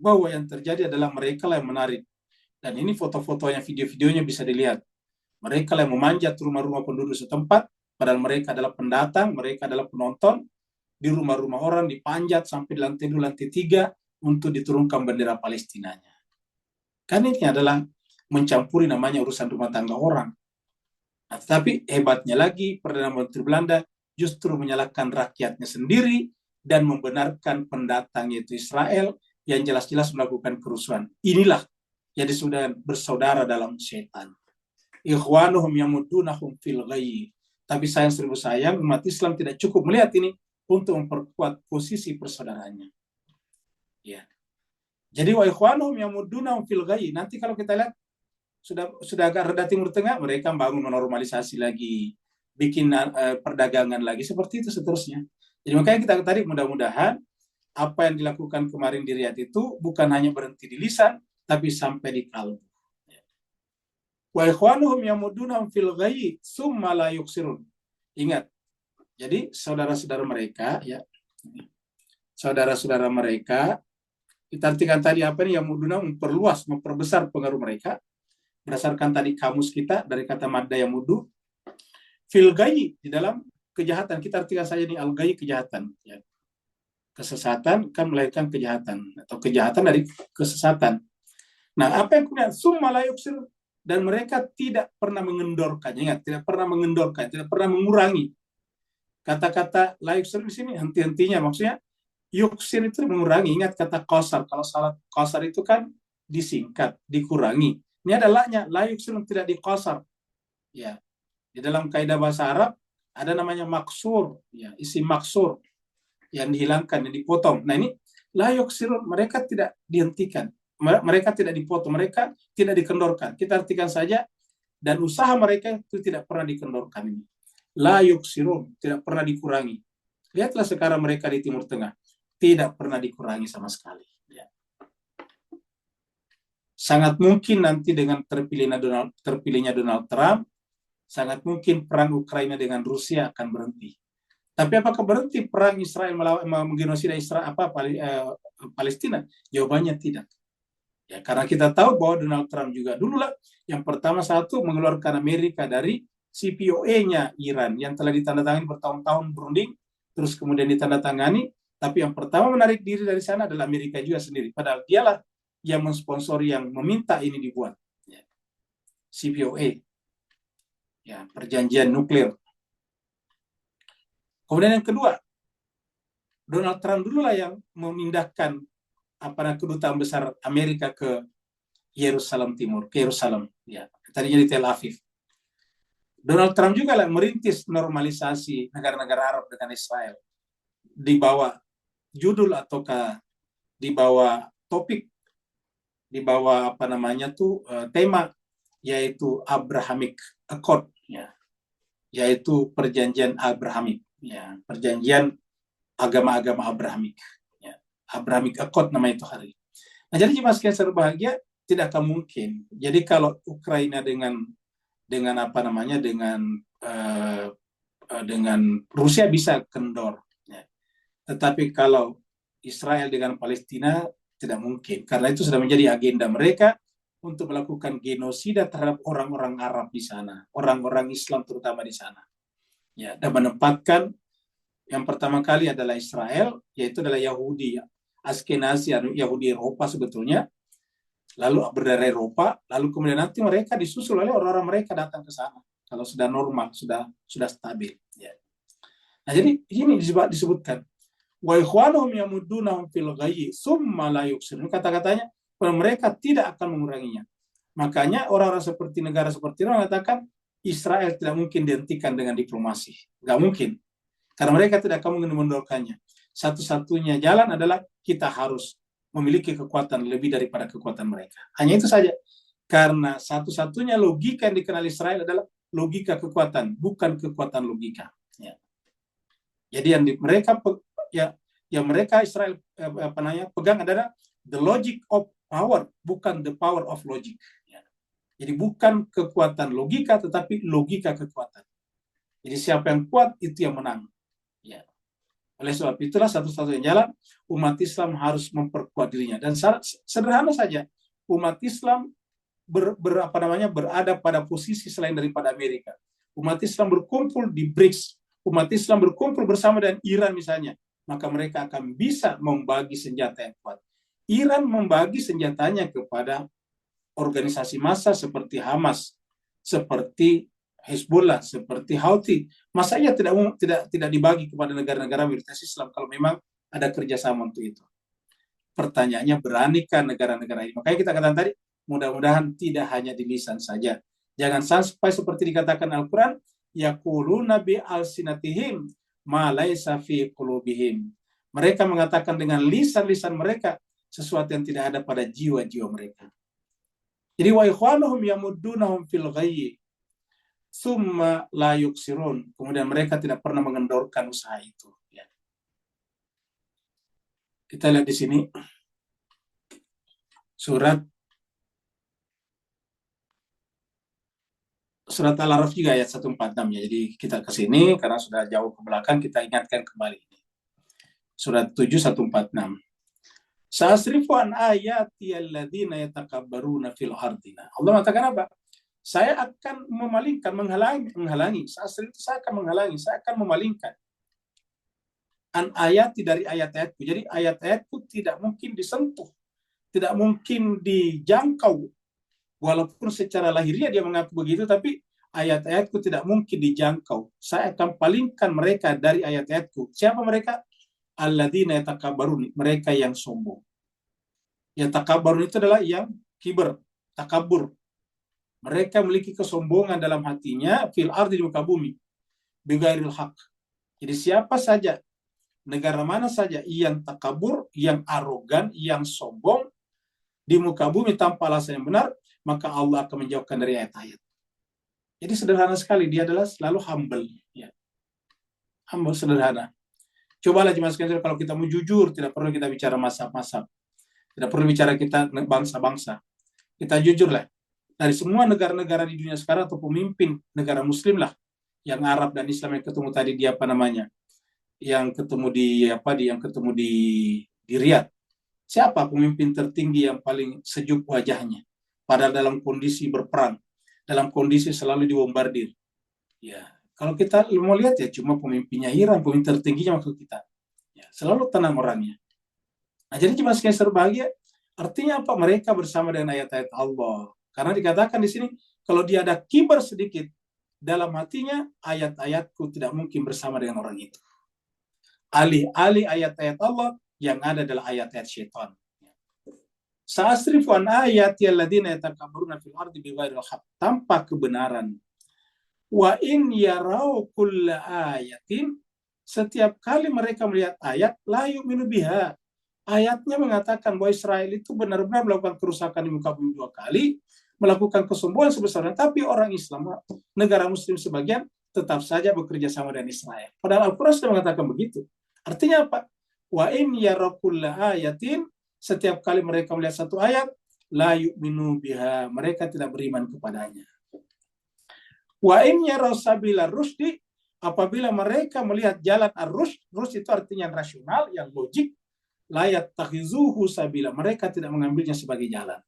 bahwa yang terjadi adalah mereka yang menarik. Dan ini foto-fotonya, video-videonya bisa dilihat. Mereka yang memanjat rumah-rumah penduduk setempat, padahal mereka adalah pendatang, mereka adalah penonton. Di rumah-rumah orang dipanjat sampai di lantai 2, lantai 3 untuk diturunkan bendera Palestinanya. Kan ini adalah mencampuri namanya urusan rumah tangga orang. Nah, tetapi hebatnya lagi, Perdana Menteri Belanda justru menyalahkan rakyatnya sendiri dan membenarkan pendatang yaitu Israel yang jelas-jelas melakukan kerusuhan. Inilah yang disebut bersaudara dalam setan. Ikhwanuhum yamuddunahum fil ghayyi. Tapi sayang umat Islam tidak cukup melihat ini untuk memperkuat posisi persaudaraannya. Ya. Jadi wa ikhwanuhum yamuddunahum fil ghayyi. Nanti kalau kita lihat sudah agak reda Timur Tengah, mereka bangun normalisasi lagi, bikin perdagangan lagi, seperti itu seterusnya. Jadi makanya kita tadi mudah-mudahan apa yang dilakukan kemarin di Riyadh itu bukan hanya berhenti di lisan, tapi sampai di kalbu. Wa ikhwanuhum yamuddunahum fil ghayyi tsumma la yuqsirun. Ingat, jadi saudara-saudara mereka, ya, saudara-saudara mereka, kita artikan tadi apa nih, yamuddunahum, memperluas, memperbesar pengaruh mereka. Berdasarkan tadi kamus kita dari kata madda yamudu, fil ghayyi, di dalam kejahatan. Kita artikan saja nih al-ghayyi, kejahatan. Ya. Kesesatan kan melahirkan kejahatan, atau kejahatan dari kesesatan. Nah, apa yang kemudian summa la yuqsir, dan mereka tidak pernah mengendorkan. Ingat, tidak pernah mengendorkan, tidak pernah mengurangi. Kata-kata la yuqsir di sini henti-hentinya, maksudnya yuqsir itu mengurangi. Ingat kata qasar, kalau salat qasar itu kan disingkat, dikurangi. Ini adalahnya, la yuqsir, tidak diqasar. Ya. Di dalam kaidah bahasa Arab ada namanya maksur, ya, isim maksur yang dihilangkan, yang dipotong. Nah, ini la yuqsir, mereka tidak dihentikan. Mereka tidak dipotong, mereka tidak dikendorkan. Kita artikan saja, dan usaha mereka itu tidak pernah dikendorkan ini. La yuqsirun, tidak pernah dikurangi. Lihatlah sekarang mereka di Timur Tengah, tidak pernah dikurangi sama sekali. Ya. Sangat mungkin nanti dengan terpilihnya Donald Trump, sangat mungkin perang Ukraina dengan Rusia akan berhenti. Tapi apakah berhenti perang Israel menggenosida Palestina? Jawabannya tidak. Ya, karena kita tahu bahwa Donald Trump juga dululah yang pertama mengeluarkan Amerika dari CPOA-nya Iran yang telah ditandatangani bertahun-tahun berunding, terus kemudian ditandatangani, tapi yang pertama menarik diri dari sana adalah Amerika juga sendiri. Padahal dialah yang mensponsori, yang meminta ini dibuat. Ya. CPOA, ya, perjanjian nuklir. Kemudian yang kedua, Donald Trump dululah yang memindahkan kedutaan besar Amerika ke Yerusalem Timur, ke Yerusalem, ya, tadinya di Tel Aviv. Donald Trump juga lah merintis normalisasi negara-negara Arab dengan Israel di bawah judul ataukah di bawah topik, di bawah tema, yaitu Abrahamic Accord, ya, yaitu perjanjian Abrahamic, ya, perjanjian agama-agama Abrahamic, ya, Abrahamic Accord nama itu hari. Nah, jadi jemaah sekalian berbahagia, tidak akan mungkin. Jadi kalau Ukraina dengan apa namanya dengan Rusia bisa kendor, ya. Tetapi kalau Israel dengan Palestina tidak mungkin, karena itu sudah menjadi agenda mereka untuk melakukan genosida terhadap orang-orang Arab di sana, orang-orang Islam terutama di sana, ya, dan menempatkan yang pertama kali adalah Israel, yaitu adalah Yahudi, Askenazi, Yahudi Eropa sebetulnya, lalu berdarah Eropa, lalu kemudian nanti mereka disusul oleh orang-orang mereka datang ke sana kalau sudah normal, sudah stabil. Ya. Nah, jadi ini disebutkan wa ikhwanuhum yamuddunahum fil ghayyi tsumma la yuqsirun. Kata-katanya mereka tidak akan menguranginya. Makanya orang-orang seperti negara seperti Iran mengatakan Israel tidak mungkin dihentikan dengan diplomasi. Nggak mungkin. Karena mereka tidak akan mungkin mendorkannya. Satu-satunya jalan adalah kita harus memiliki kekuatan lebih daripada kekuatan mereka. Hanya itu saja. Karena satu-satunya logika yang dikenal Israel adalah logika kekuatan, bukan kekuatan logika. Ya. Jadi yang mereka Israel pegang adalah the logic of power, bukan the power of logic. Ya. Jadi bukan kekuatan logika, tetapi logika kekuatan. Jadi siapa yang kuat itu yang menang. Ya. Oleh sebab itulah satu-satunya jalan umat Islam harus memperkuat dirinya. Dan sederhana saja, umat Islam berada pada posisi selain daripada Amerika. Umat Islam berkumpul di BRICS, umat Islam berkumpul bersama dengan Iran misalnya, maka mereka akan bisa membagi senjata yang kuat. Iran membagi senjatanya kepada organisasi massa seperti Hamas, seperti Hezbollah, seperti Houthi. Masanya tidak dibagi kepada negara-negara mayoritas Islam kalau memang ada kerjasama untuk itu. Pertanyaannya, beranikah negara-negara ini? Makanya kita katakan tadi, mudah-mudahan tidak hanya di lisan saja. Jangan sampai seperti dikatakan Al-Quran, yaquluna bi alsinatihim ma laysa fi qulubihim. Mereka mengatakan dengan lisan-lisan mereka sesuatu yang tidak ada pada jiwa-jiwa mereka. Jadi wa ikhwanuhum yamuddunahum fil ghayyi summa la yuqsirun. Kemudian mereka tidak pernah mengendorkan usaha itu. Ya. Kita lihat di sini surat Al-Araf juga ayat 146 ya. Jadi kita ke sini karena sudah jauh ke belakang, kita ingatkan kembali. Surat 7 146. Sa'asrifu an ayati alladzina yatakabbaruna fil ardina. Allah mengatakan apa? Saya akan memalingkan, menghalangi. Sa'asrifu, saya akan menghalangi, saya akan memalingkan. An ayati, dari ayat-ayatku. Jadi ayat-ayatku tidak mungkin disentuh, tidak mungkin dijangkau. Walaupun secara lahiriah dia mengaku begitu, tapi ayat-ayatku tidak mungkin dijangkau. Saya akan palingkan mereka dari ayat-ayatku. Siapa mereka? Alladzina yatakabbarun, mereka yang sombong. Yatakabbarun itu adalah yang kiber, takabur. Mereka memiliki kesombongan dalam hatinya fil ardi, di muka bumi, bighairil haq. Jadi siapa saja, negara mana saja yang takabur, yang arogan, yang sombong di muka bumi tanpa alasan yang benar, maka Allah akan menjauhkan dari ayat-ayat. Jadi sederhana sekali, dia adalah selalu humble. Ya. Humble, sederhana. Cobalah jemaah sekalian, kalau kita mau jujur, tidak perlu kita bicara mazhab-mazhab. Tidak perlu bicara kita bangsa-bangsa. Kita jujurlah. Dari semua negara-negara di dunia sekarang, atau pemimpin negara muslim lah, yang Arab dan Islam yang ketemu tadi di yang ketemu di Riyadh. Siapa pemimpin tertinggi yang paling sejuk wajahnya? Padahal dalam kondisi berperang, dalam kondisi selalu dibombardir. Ya, kalau kita mau lihat ya cuma pemimpinnya Iran, pemimpin tertingginya waktu kita. Ya, selalu tenang orangnya. Nah, jadi cuma sekian berbahagia. Artinya apa? Mereka bersama dengan ayat-ayat Allah. Karena dikatakan di sini, kalau dia ada kibar sedikit dalam hatinya, ayat-ayatku tidak mungkin bersama dengan orang itu. Alih-alih ayat-ayat Allah, yang ada adalah ayat-ayat syaitan. Sa'asrifu an ayati alladzina yatakabbaruna fil ardi bighairil haqq, tanpa kebenaran. Wa in yarau kulla ayatin, setiap kali mereka melihat ayat, la yu'minu biha. Ayatnya mengatakan bahwa Israel itu benar-benar melakukan kerusakan di muka bumi 2 kali, melakukan kesombongan sebesarnya, tapi orang Islam, negara muslim sebagian, tetap saja bekerja sama dengan Israel. Padahal Al-Quran sudah mengatakan begitu. Artinya apa? Wa in yarakulla ayatin, setiap kali mereka melihat satu ayat, la yu'minu biha, mereka tidak beriman kepadanya. Wa in yaraw sabila rusdi, apabila mereka melihat jalan ar-rusd, rusd itu artinya yang rasional, yang logik, la yattakhizuhu sabila, mereka tidak mengambilnya sebagai jalan.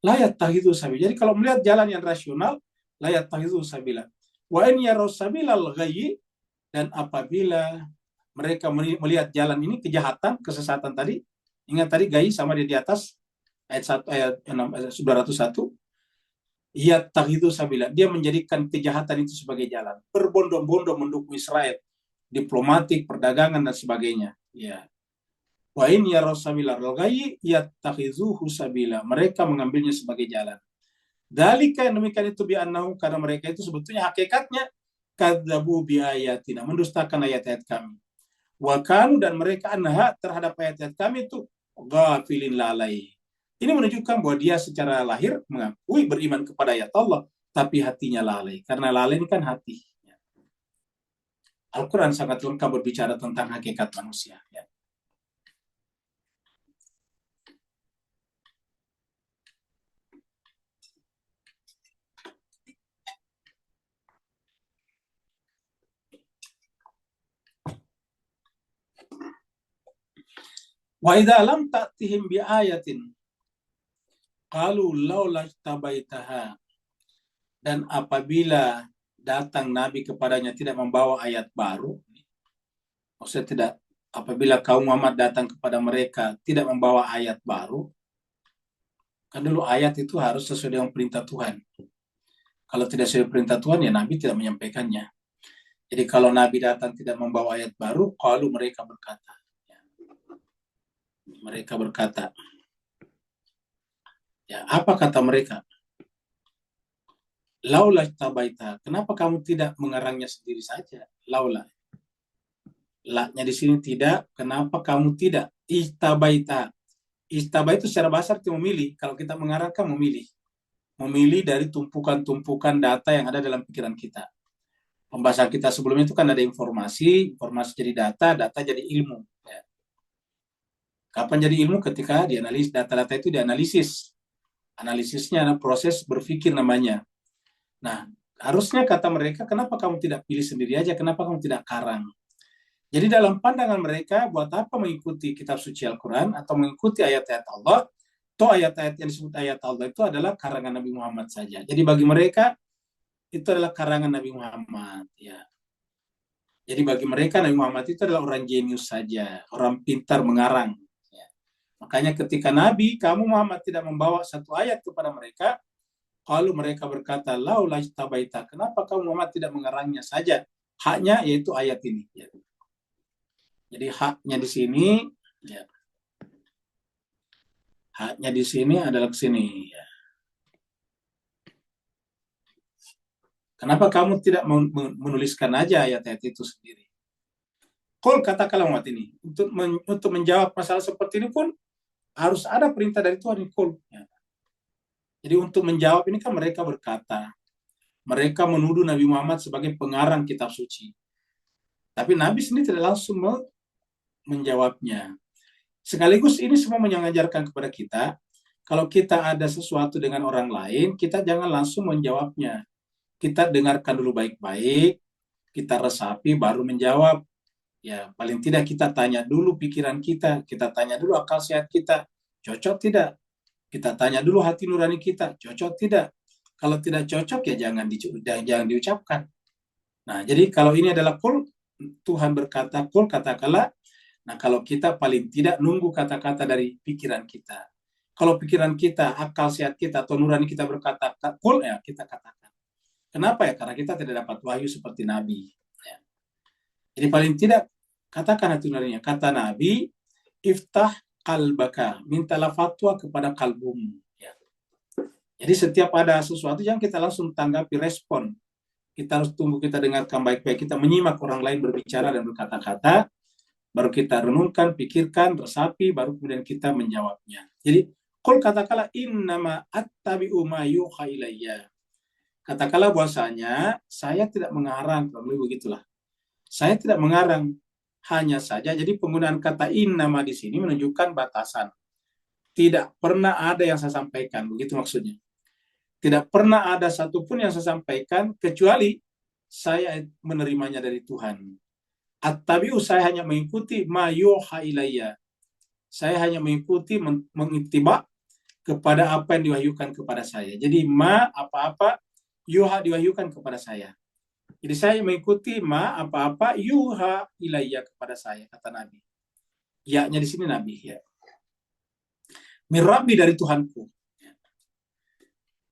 La yattakhizuhu sabila. Jadi kalau melihat jalan yang rasional, la yattakhizuhu sabila. Wa in yaraw sabila al-ghayyi, dan apabila mereka melihat jalan ini kejahatan, kesesatan tadi, ingat tadi gai sama di atas ayat 1 ayat 201, yattakhidhu sabila, dia menjadikan kejahatan itu sebagai jalan, berbondong-bondong mendukung Israel, diplomatik, perdagangan dan sebagainya. Ya. Wa in yaraw sabila al-ghayyi yattakhidhuhu sabila, mereka mengambilnya sebagai jalan. Dalika, yang demikian itu bi'annahu, karena mereka itu sebetulnya hakikatnya kadzabu bi ayatina, mendustakan ayat-ayat kami. Wa kanu, dan mereka anha terhadap ayat-ayat kami itu ghafilin lalai. Ini menunjukkan bahwa dia secara lahir mengakui beriman kepada ayat Allah, tapi hatinya lalai. Karena lalai ini kan hati. Al-Quran sangat lengkap berbicara tentang hakikat manusia. Ya. Wa idza lam ta'tihim bi ayatin qalu laula tabaitaha, dan apabila datang Nabi kepadanya tidak membawa ayat baru, maksudnya tidak, apabila kaum Muhammad datang kepada mereka tidak membawa ayat baru, kan dulu ayat itu harus sesuai dengan perintah Tuhan. Kalau tidak sesuai perintah Tuhan, ya Nabi tidak menyampaikannya. Jadi kalau Nabi datang tidak membawa ayat baru, qalu, mereka berkata. Mereka berkata, ya, apa kata mereka? Laula tabaita, kenapa kamu tidak mengarangnya sendiri saja? Laula. La-nya di sini tidak, kenapa kamu tidak? Istabaita. Istaba itu secara bahasa arti memilih. Kalau kita mengarangkan memilih. Memilih dari tumpukan-tumpukan data yang ada dalam pikiran kita. Pembahasan kita sebelumnya itu kan ada informasi, informasi jadi data, data jadi ilmu. Ya. Kapan jadi ilmu? Ketika dianalisis, data-data itu dianalisis. Analisisnya adalah proses berpikir namanya. Nah, harusnya kata mereka, kenapa kamu tidak pilih sendiri aja? Kenapa kamu tidak karang? Jadi dalam pandangan mereka, buat apa mengikuti kitab suci Al-Quran atau mengikuti ayat-ayat Allah? Toh ayat-ayat yang disebut ayat Allah itu adalah karangan Nabi Muhammad saja. Jadi bagi mereka, itu adalah karangan Nabi Muhammad. Ya. Jadi bagi mereka, Nabi Muhammad itu adalah orang jenius saja, orang pintar mengarang. Makanya ketika Nabi, kamu Muhammad tidak membawa satu ayat kepada mereka, kalau mereka berkata, laula tabaita, kenapa kamu Muhammad tidak mengarangnya saja? Haknya yaitu ayat ini. Ya. Jadi haknya di sini, ya. Haknya di sini adalah ke sini. Ya. Kenapa kamu tidak menuliskan aja ayat-ayat itu sendiri? Kul, katakanlah Muhammad ini, untuk menjawab masalah seperti ini pun, harus ada perintah dari Tuhan. Ya. Jadi untuk menjawab ini kan mereka berkata, mereka menuduh Nabi Muhammad sebagai pengarang kitab suci. Tapi Nabi sendiri tidak langsung menjawabnya. Sekaligus ini semua mengajarkan kepada kita, kalau kita ada sesuatu dengan orang lain, kita jangan langsung menjawabnya. Kita dengarkan dulu baik-baik, kita resapi baru menjawab. Ya, paling tidak kita tanya dulu pikiran kita tanya dulu akal sehat kita, cocok tidak? Kita tanya dulu hati nurani kita, cocok tidak? Kalau tidak cocok ya jangan diucapkan. Nah, jadi kalau ini adalah kul, Tuhan berkata kul, katakanlah. Nah, kalau kita paling tidak nunggu kata-kata dari pikiran kita. Kalau pikiran kita, akal sehat kita, atau nurani kita berkata kul, ya kita katakan. Kenapa ya? Karena kita tidak dapat wahyu seperti Nabi. Ya. Jadi paling tidak katakan hati nuraninya. Kata Nabi, iftah qalbaka, mintalah fatwa kepada kalbumu. Ya. Jadi setiap ada sesuatu yang kita langsung tanggapi, respon. Kita harus tunggu, kita dengarkan baik-baik, kita menyimak orang lain berbicara dan berkata-kata, baru kita renungkan, pikirkan, resapi, baru kemudian kita menjawabnya. Jadi, qul, katakanlah innama attabi'u ma yuha ilayya. Katakanlah bahwasanya saya tidak mengarang, kalau begitulah. Saya tidak mengarang Hanya saja, jadi penggunaan kata innama di sini menunjukkan batasan. Tidak pernah ada yang saya sampaikan, begitu maksudnya. Tidak pernah ada satupun yang saya sampaikan, kecuali saya menerimanya dari Tuhan. At-tabi'u, saya hanya mengikuti ma yuha ilayya. Saya hanya mengikuti, mengittiba kepada apa yang diwahyukan kepada saya. Jadi ma apa-apa, yuha diwahyukan kepada saya. Jadi saya mengikuti ma apa-apa yuha ilayya kepada saya, kata Nabi. Ya-nya di sini Nabi, ya. Min Rabbi, dari Tuhanku.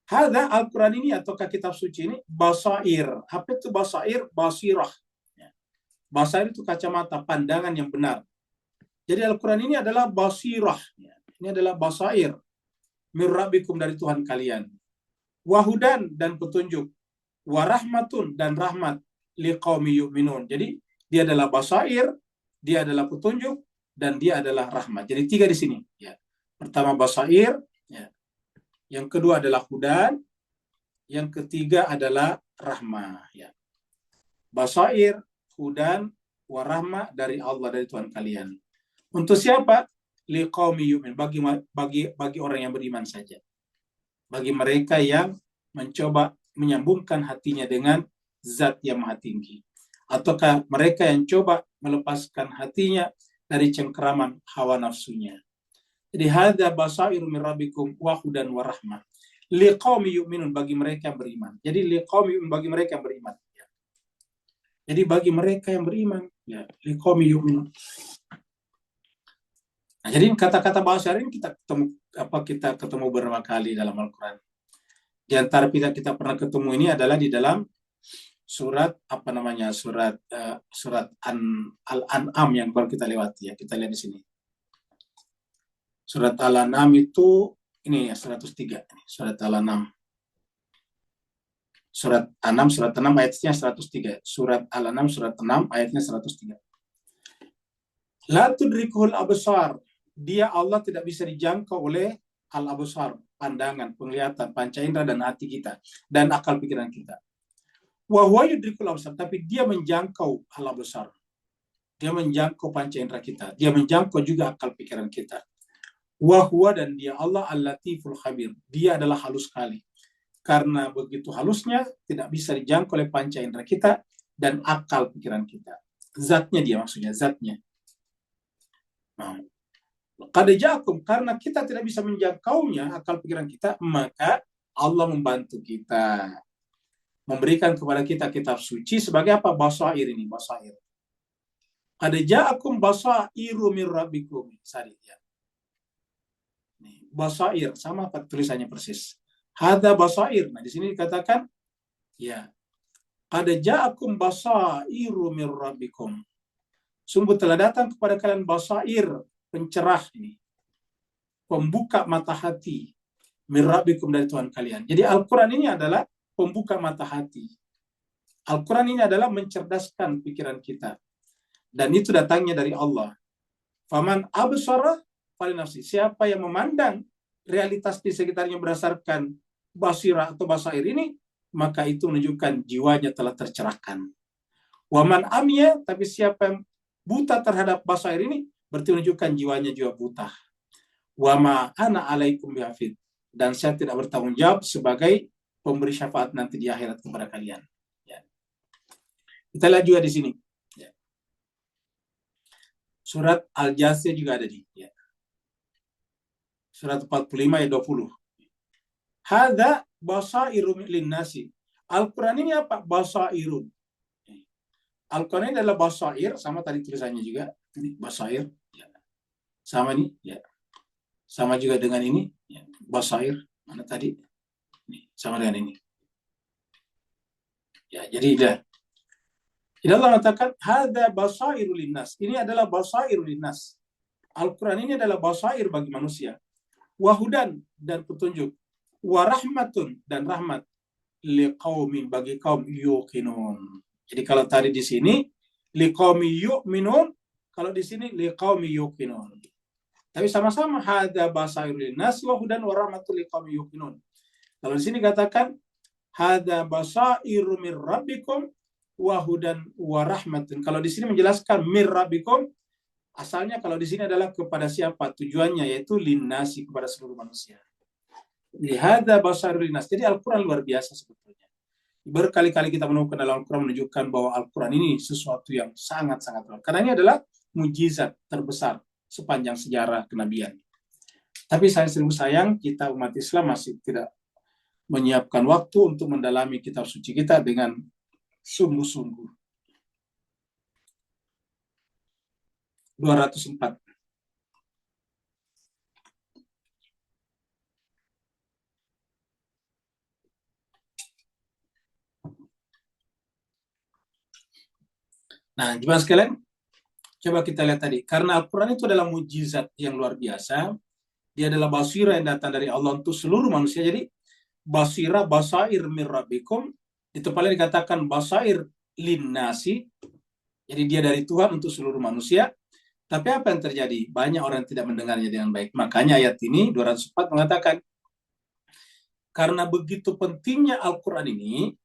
Hadza Al-Quran ini ataukah kitab suci ini basair. Apa itu basair? Basirah. Basair itu kacamata, pandangan yang benar. Jadi Al-Quran ini adalah basirah. Ini adalah basair. Min Rabbikum, dari Tuhan kalian. Wahudan, dan petunjuk. Warahmatun, dan rahmat. Liqaumi yu'minun. Jadi dia adalah basair, dia adalah petunjuk, dan dia adalah rahmat. Jadi 3 di sini. Ya. Pertama basair, ya. Yang kedua adalah hudan, yang ketiga adalah rahmah. Ya. Basair, hudan, warahmah, dari Allah, dari Tuhan kalian. Untuk siapa? Liqaumi yu'min, bagi orang yang beriman saja. Bagi mereka yang mencoba menyambungkan hatinya dengan zat yang maha tinggi. Ataukah mereka yang coba melepaskan hatinya dari cengkeraman hawa nafsunya. Jadi hadza basairu min rabbikum wa hudan wa rahmah liqaumi yu'minun, bagi mereka yang beriman. Jadi liqaumi yu'minun, bagi mereka yang beriman. Ya. Jadi bagi mereka yang beriman, ya, liqaumi yu'minun. Nah, jadi kata-kata basair ini kita ketemu beberapa kali dalam Al-Quran. Di antara kita pernah ketemu ini adalah di dalam surat surat Al-An'am yang baru kita lewati, ya. Kita lihat di sini. Surat Al-An'am itu ini ya 103, surat Al-An'am. Surat 6 ayatnya 103. Surat Al-An'am surat 6 ayatnya 103. La tudrikuhul absar. Dia Allah tidak bisa dijangkau oleh al-absar, pandangan, penglihatan, panca indera dan hati kita dan akal pikiran kita. Wa huwa yudrikul absar, tapi dia menjangkau al-absar. Dia menjangkau panca indera kita, dia menjangkau juga akal pikiran kita. Wa huwa, dan dia Allah al-latiful khabir. Dia adalah halus sekali. Karena begitu halusnya tidak bisa dijangkau oleh panca indera kita dan akal pikiran kita. Zatnya dia, maksudnya zatnya. Nah, qad ja'akum, karena kita tidak bisa menjangkaunya akal pikiran kita, maka Allah membantu kita, memberikan kepada kita kitab suci sebagai apa? Basair ini, basair. Qad ja'akum basairu min rabbikum. Ya. Basair, sama tulisannya persis. Hadza basair. Nah, di sini dikatakan ya, qad ja'akum basairu min rabbikum. Sungguh telah datang kepada kalian basair, pencerah ini, pembuka mata hati, min rabbikum, dari Tuhan kalian. Jadi Al-Quran ini adalah pembuka mata hati. Al-Quran ini adalah mencerdaskan pikiran kita. Dan itu datangnya dari Allah. Faman absara falinafsi. Siapa yang memandang realitas di sekitarnya berdasarkan basirah atau basair ini, maka itu menunjukkan jiwanya telah tercerahkan. Waman amya, tapi siapa yang buta terhadap basair ini, berarti menunjukkan jiwanya jiwa buta. Wama ana alaikum bihafid, dan saya tidak bertanggung jawab sebagai pemberi syafaat nanti di akhirat kepada kalian. Ya. Kita lihat juga di sini. Ya. Surat Al-Jasiyah juga ada di. Ya. Surat 45 ayat 20. Hadza basairum linnasi. Al-Quran ini apa? Basairun. Al-Quran ini adalah basair, sama tadi tulisannya juga. Ini basair. Ya. Sama nih. Ya. Sama juga dengan ini. Ya. Basair. Mana tadi? Ini. Sama dengan ini. Ya, jadi dah. Jadi Allah mengatakan, hadza basairu linnas. Ini adalah basairu linnas. Al-Quran ini adalah basair bagi manusia. Wahudan, dan petunjuk. Warahmatun, dan rahmat. Liqaumin, bagi kaum yuqinun. Jadi kalau tadi di sini liqaumi yu'minun, kalau di sini liqaumi yuqinun. Tapi sama-sama hadza basairul linnas wa hudan wa rahmatul liqaumi yuqinun. Kalau di sini katakan hadza basairu mir rabbikum wa hudan wa rahmatun. Kalau di sini menjelaskan mir rabbikum, asalnya kalau di sini adalah kepada siapa? Tujuannya yaitu linnasi, kepada seluruh manusia. Jadi hadza basarul linnas. Jadi Al-Qur'an luar biasa sebetulnya. Berkali-kali kita menemukan dalam Al-Quran menunjukkan bahwa Al-Quran ini sesuatu yang sangat-sangat luar. Karena ini adalah mujizat terbesar sepanjang sejarah kenabian. Tapi sayang kita umat Islam masih tidak menyiapkan waktu untuk mendalami kitab suci kita dengan sungguh-sungguh. 204. Nah, jemaah sekalian, coba kita lihat tadi. Karena Al-Quran itu adalah mujizat yang luar biasa. Dia adalah basira yang datang dari Allah untuk seluruh manusia. Jadi, basira, basair mir rabbikum, itu paling dikatakan basair linnasi. Jadi dia dari Tuhan untuk seluruh manusia. Tapi apa yang terjadi? Banyak orang yang tidak mendengarnya dengan baik. Makanya ayat ini 204 mengatakan, karena begitu pentingnya Al-Quran ini,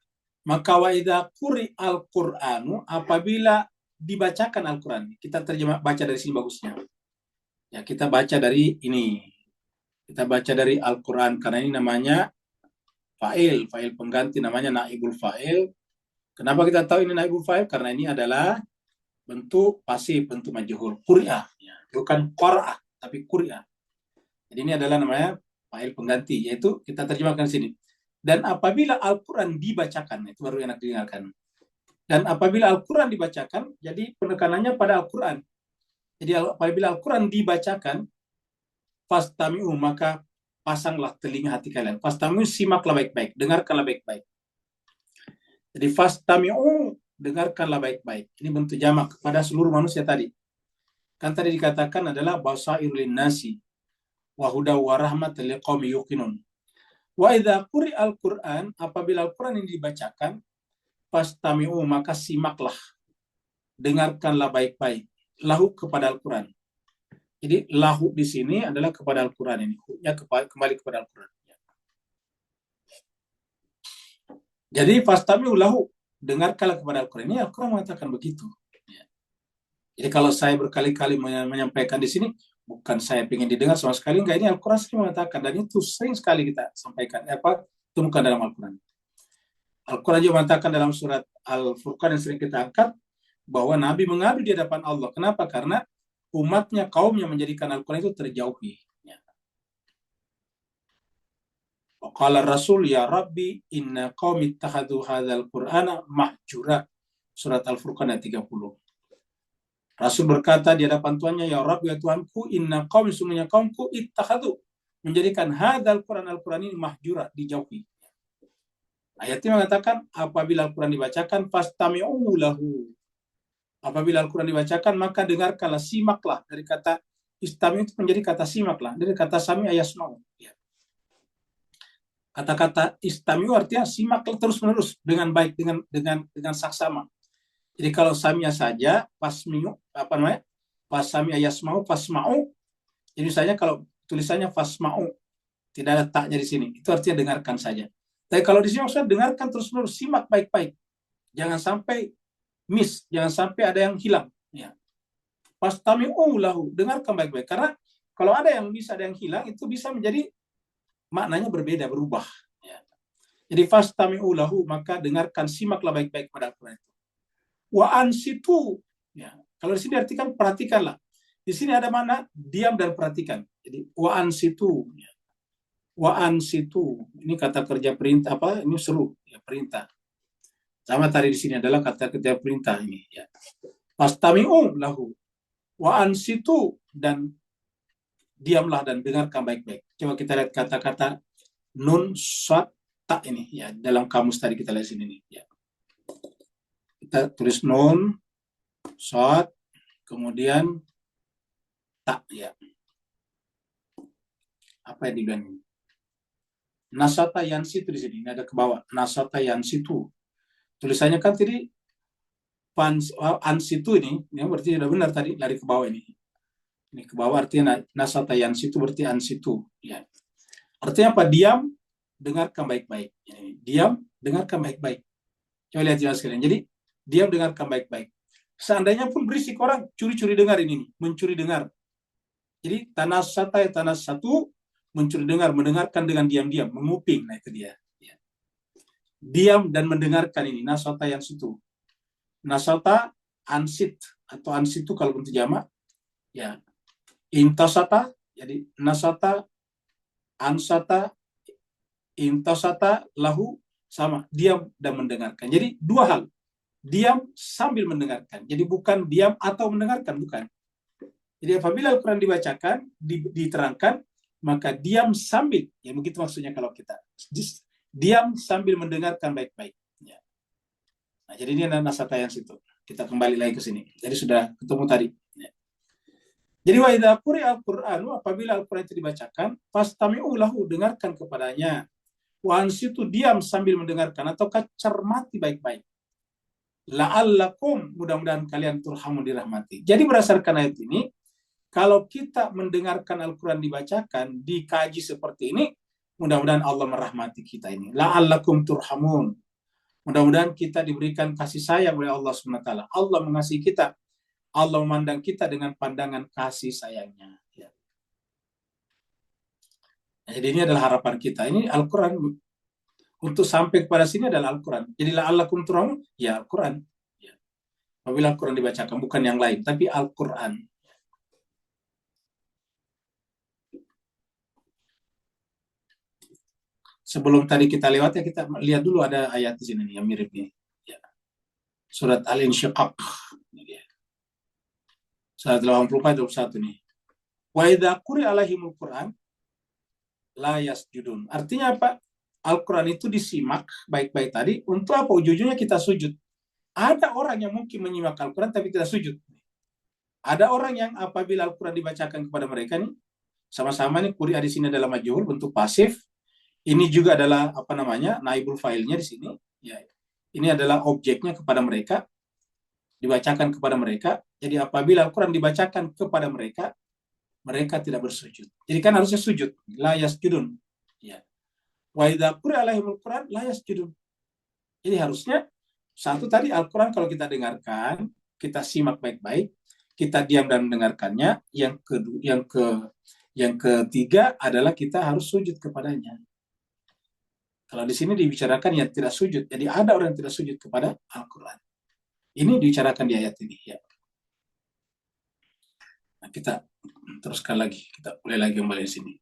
maka wa idza quri al-Qur'anu, apabila dibacakan Al-Quran. Kita baca dari sini bagusnya. Ya, kita baca dari ini. Kita baca dari Al-Quran karena ini namanya fa'il pengganti, namanya naibul fa'il. Kenapa kita tahu ini naibul fa'il? Karena ini adalah bentuk pasif, bentuk majhul, qur'ah, ya. Bukan qara'ah, tapi qur'ah. Jadi ini adalah namanya fa'il pengganti, yaitu kita terjemahkan sini. Dan apabila Al-Quran dibacakan, itu baru enak didengarkan. Dan apabila Al-Quran dibacakan, jadi penekanannya pada Al-Quran. Jadi apabila Al-Quran dibacakan, fastami'u, maka pasanglah telinga hati kalian. Fastami'u, simaklah baik-baik, dengarkanlah baik-baik. Jadi fastami'u, dengarkanlah baik-baik. Ini bentuk jamak kepada seluruh manusia tadi. Kan tadi dikatakan adalah basair linnasi wa huda wa rahmatan liqaumi yuqinun. Wa idza quri'al Qur'an, apabila Al-Quran ini dibacakan, fastami'u, maka simaklah, dengarkanlah baik-baik. Lahu, kepada Al-Quran. Jadi lahu di sini adalah kepada Al-Quran ini. Ya, kembali kepada Al-Quran. Jadi fastami'u lahu, dengarkanlah kepada Al-Quran. Ini Al-Quran mengatakan begitu. Jadi kalau saya berkali-kali menyampaikan di sini, bukan saya ingin didengar sama sekali, enggak, ini Al-Quran sering mengatakan, dan itu sering sekali kita sampaikan, temukan dalam Al-Quran. Al-Quran juga mengatakan dalam surat Al-Furqan yang sering kita angkat, bahwa Nabi mengadu di hadapan Allah. Kenapa? Karena umatnya, kaumnya menjadikan Al-Quran itu terjauhi. Qala Rasul, ya Rabbi, inna qaumi ittakhadhu hadzal Qur'ana mahjura. Surat Al-Furqan ayat 30. Rasul berkata di hadapan Tuhannya, ya Rabbi, ya Tuhanku, inna qaumi, sungguhnya kaumku, ittakhadhu, menjadikan hadzal Qur'an, Al-Quran ini mahjura, dijauhi. Ayat ini mengatakan, apabila Al-Quran dibacakan, fastami'u lahu. Apabila Al-Quran dibacakan, maka dengarkanlah, simaklah. Dari kata istami itu menjadi kata simaklah. Dari kata sami ayasma'u. Ya. Kata-kata istami artinya simaklah terus-menerus dengan baik, dengan saksama. Jadi kalau samia saja, fasmi'u, fasami ayasma'u, fasma'u. Jadi misalnya kalau tulisannya fasma'u, tidak ada taknya di sini. Itu artinya dengarkan saja. Tapi kalau di sini maksudnya dengarkan terus-menerus, simak baik-baik. Jangan sampai miss, jangan sampai ada yang hilang. Ya. Fastami'u lahu, dengarkan baik-baik. Karena kalau ada yang bisa, ada yang hilang, itu bisa menjadi maknanya berbeda, berubah. Ya. Jadi fastami'u lahu, maka dengarkan, simaklah baik-baik pada Al-Quran itu. Wa ansitu, ya. Kalau di sini artikan perhatikanlah. Di sini ada mana diam dan perhatikan. Jadi wa ansitu, ya. Wa ansitu, ini kata kerja perintah, ini seru, ya, perintah. Sama tadi di sini adalah kata kerja perintah ini, ya. Fastami'u lahu wa ansitu, dan diamlah dan dengarkan baik-baik. Coba kita lihat kata-kata nun shad ta ini, ya, dalam kamus tadi kita lihat sini nih, ya. Kita tulis nun shad kemudian ta, ya. Apa yang dibilang? Nasata yansitu di sini, ini ada ke bawah. Nasata yansitu. Tulisannya kan tadi ansitu ini berarti sudah benar tadi, lari ke bawah ini. Ini ke bawah artinya nasata yansitu berarti ansitu, ya. Artinya apa? Diam, dengarkan baik-baik. Diam, dengarkan baik-baik. Coba lihat jelas sekalian. Jadi Diam, dengarkan baik-baik. Seandainya pun berisik orang, curi-curi dengar ini, mencuri dengar. Jadi tanah satu, mencuri dengar, mendengarkan dengan diam-diam, menguping. Nah itu dia. Ya. Diam dan mendengarkan ini, nasata yang situ. Nasata, ansit, atau ansitu kalau bentuk jamak. Ya. Intasata, jadi nasata, ansata, intasata, lahu, sama. Diam dan mendengarkan. Jadi dua hal. Diam sambil mendengarkan. Jadi bukan diam atau mendengarkan, bukan. Jadi apabila Al-Quran dibacakan, diterangkan, maka diam sambil, ya begitu maksudnya kalau kita. Diam sambil mendengarkan baik-baik. Ya. Nah, jadi ini adalah nasata yang situ. Kita kembali lagi ke sini. Jadi sudah ketemu tadi. Ya. Jadi wa idza quri'a al-Qur'anu, apabila Al-Quran itu dibacakan, fastami'u lahu, dengarkan kepadanya. Wa ansitu, diam sambil mendengarkan atau cermati baik-baik. La'allakum, mudah-mudahan kalian turhamun, dirahmati. Jadi berdasarkan ayat ini, kalau kita mendengarkan Al-Quran dibacakan, dikaji seperti ini, mudah-mudahan Allah merahmati kita ini. La'allakum turhamun. Mudah-mudahan kita diberikan kasih sayang oleh Allah SWT. Allah mengasihi kita. Allah memandang kita dengan pandangan kasih sayangnya. Ya. Nah, jadi ini adalah harapan kita. Ini Al-Quran. Untuk sampai kepada sini adalah Al-Quran. Jadi la'allakum turhamun, ya Al-Quran. Ya. Apabila Al-Quran dibacakan, bukan yang lain, tapi Al-Quran. Sebelum tadi kita lewat, ya kita lihat dulu ada ayat di sini nih, yang mirip nih. Ya. Surat Al-Insyiqaq. Ini dia. Surat 84-21 nih. Wa idza quri'a alaihimul Qur'an la yasjudun. Artinya apa? Al-Quran itu disimak baik-baik tadi. Untuk apa? Ujung-ujungnya kita sujud. Ada orang yang mungkin menyimak Al-Quran tapi tidak sujud. Ada orang yang apabila Al-Quran dibacakan kepada mereka nih, sama-sama nih, quri'a di sini adalah majhul, bentuk pasif. Ini juga adalah naibul fa'ilnya di sini. Ya. Ini adalah objeknya kepada mereka, dibacakan kepada mereka. Jadi apabila Al-Quran dibacakan kepada mereka, mereka tidak bersujud. Jadi kan harusnya sujud, la yasjudun. Ya. Wa idza quri'a alaihimul Qur'an la yasjudun. Jadi harusnya satu tadi Al-Quran kalau kita dengarkan, kita simak baik-baik, kita diam dan mendengarkannya. Yang ketiga adalah kita harus sujud kepadanya. Kalau di sini dibicarakan ya tidak sujud. Jadi ada orang yang tidak sujud kepada Al-Quran. Ini dibicarakan di ayat ini. Ya. Nah, kita teruskan lagi. Kita mulai lagi kembali di sini.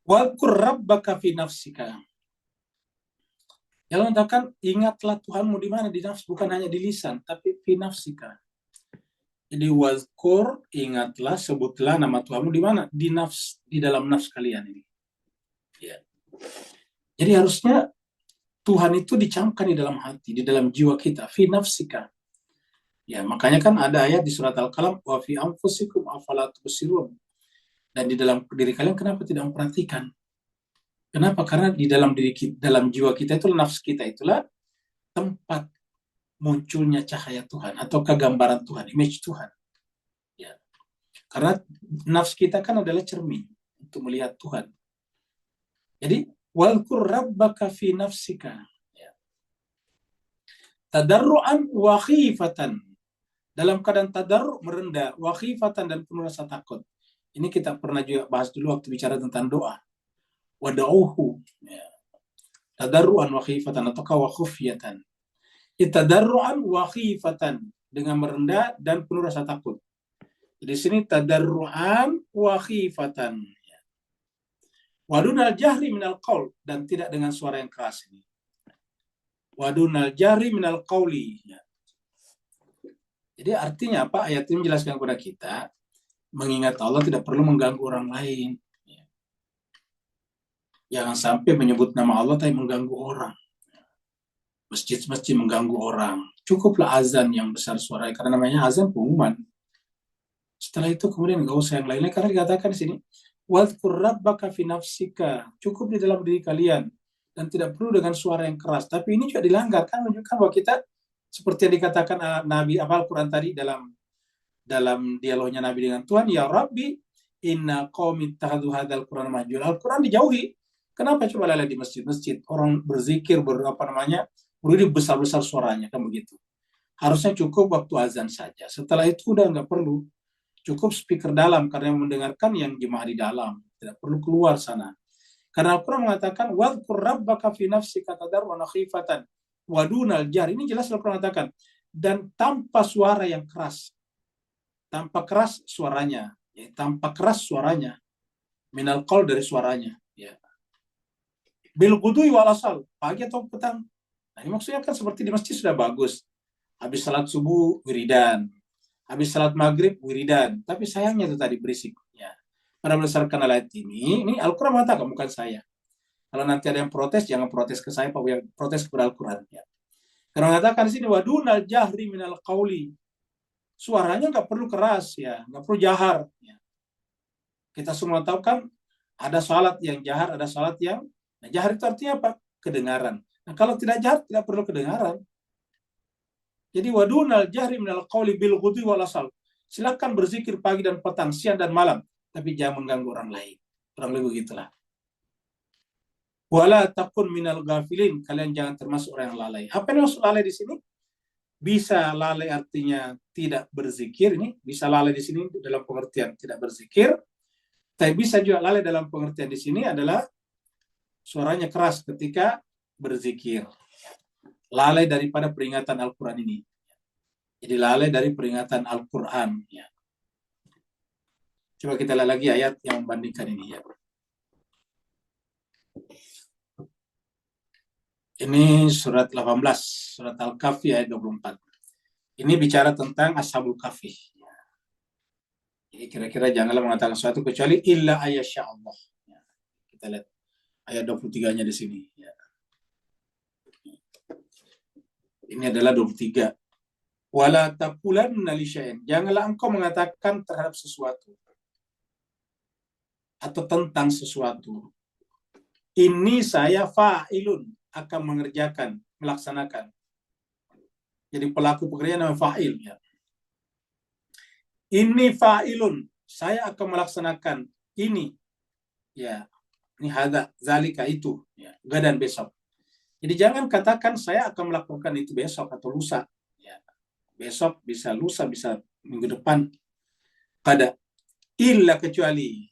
Wadkur rabbaka fi nafsika. Yang mengatakan ingatlah Tuhanmu di mana? Di nafs, bukan hanya di lisan, tapi fi nafsika. Jadi wadkur, ingatlah, sebutlah nama Tuhanmu di mana? Di nafs, di dalam nafs kalian ini. Ya. Jadi harusnya Tuhan itu dicamkan di dalam hati, di dalam jiwa kita, fi nafsika. Ya, makanya kan ada ayat di surat Al-Qalam, wa fi anfusikum afala tubsirun. Dan di dalam diri kalian kenapa tidak memperhatikan? Kenapa? Karena di dalam dalam jiwa kita itu, nafs kita itulah tempat munculnya cahaya Tuhan atau kegambaran Tuhan, image Tuhan. Ya. Karena nafs kita kan adalah cermin untuk melihat Tuhan. Jadi walkur rabbaka fi nafsika. Ya. Tadarruan wa khifatan. Dalam keadaan tadarru, merendah, wa khifatan, dan penuh rasa takut. Ini kita pernah juga bahas dulu waktu bicara tentang doa. Wada'uhu. Ya. Tadarruan wa khifatan atau wa khufyatan. Tadarruan wa khifatan, dengan merendah dan penuh rasa takut. Di sini tadarruan wa khifatan. Ya. Wadunal jahri minal qaul, dan tidak dengan suara yang keras ini. Wadunal jahri minal qauli. Ya. Jadi artinya apa? Ayat ini menjelaskan kepada kita, mengingat Allah tidak perlu mengganggu orang lain. Jangan sampai menyebut nama Allah tapi mengganggu orang. Masjid-masjid mengganggu orang. Cukuplah azan yang besar suaranya, karena namanya azan pengumuman. Setelah itu kemudian nggak usah yang lainnya, karena dikatakan di sini, wadhkur rabbaka fi nafsika. Cukup di dalam diri kalian. dan tidak perlu dengan suara yang keras. Tapi ini juga dilanggar, kan menunjukkan bahwa kita seperti yang dikatakan Nabi Al-Quran tadi dalam dialognya Nabi dengan Tuhan, ya Rabbi, inna qaumi ittakhadhu hadzal Qur'ana mahjura. Al-Quran dijauhi. Kenapa coba lalai di masjid-masjid? Orang berzikir, berudik besar-besar suaranya, kan begitu. Harusnya cukup waktu azan saja. Setelah itu udah nggak perlu. Cukup speaker dalam, karena yang mendengarkan yang jemaah di dalam. Tidak perlu keluar sana. Karena Al-Quran mengatakan, wadhkur rabbaka fi nafsika tadarruan khifatan wa dunal jar. Ini jelas Al-Quran mengatakan. Dan tanpa suara yang keras. Tanpa keras suaranya. Ya, tanpa keras suaranya. Minal qaul dari suaranya. Ya. Bil qudui wal asal. Pagi atau petang. Nah, ini maksudnya kan seperti di masjid sudah bagus. Habis salat subuh, wiridan. Habis salat maghrib, wiridan. Tapi sayangnya itu tadi berisik. Ya. Pada berdasarkan ayat ini Al-Quran mengatakan, bukan saya. Kalau nanti ada yang protes, jangan protes ke saya, Pak, yang protes kepada Al-Quran. Ya. Karena mengatakan di sini, wadunal jahri minal qauli. Suaranya nggak perlu keras, ya, nggak perlu jahar. Ya. Kita semua tahu kan, ada salat yang jahar, ada salat yang jahar itu artinya apa? Kedengaran. Nah, kalau tidak jahar, tidak perlu kedengaran. Jadi wadunal jahri minal qauli bil ghudwi wal asal. Silakan berzikir pagi dan petang, siang dan malam, tapi jangan mengganggu orang lain. Kurang lebih begitulah. Wala takun minal ghafilin, kalian jangan termasuk orang yang lalai. Apa yang maksud lalai di sini? Bisa lalai artinya tidak berzikir, ini bisa lalai di sini dalam pengertian tidak berzikir. Tapi bisa juga lalai dalam pengertian di sini adalah suaranya keras ketika berzikir. Lalai daripada peringatan Al-Quran ini. Jadi lalai dari peringatan Al-Quran. Ya. Coba kita lihat lagi ayat yang membandingkan ini. Ya. Ini surat 18, surat Al-Kahfi ayat 24. Ini bicara tentang Ashabul Kahfi. Ya. Jadi kira-kira janganlah mengatakan sesuatu kecuali illa ayyasha Allah. Ya. Kita lihat ayat 23-nya di sini. Ya. Ini adalah 23. Wala taqulanna li syai'in. Janganlah engkau mengatakan terhadap sesuatu atau tentang sesuatu. Ini saya fa'ilun, akan mengerjakan, melaksanakan. Jadi pelaku pekerjaan namanya fa'il. Ya. Ini fa'ilun, saya akan melaksanakan ini. Ya, ini hadza, zalika itu. Ya, gadan besok. Jadi jangan katakan saya akan melakukan itu besok atau lusa. Ya. Besok bisa lusa, bisa minggu depan. Kada. Illa kecuali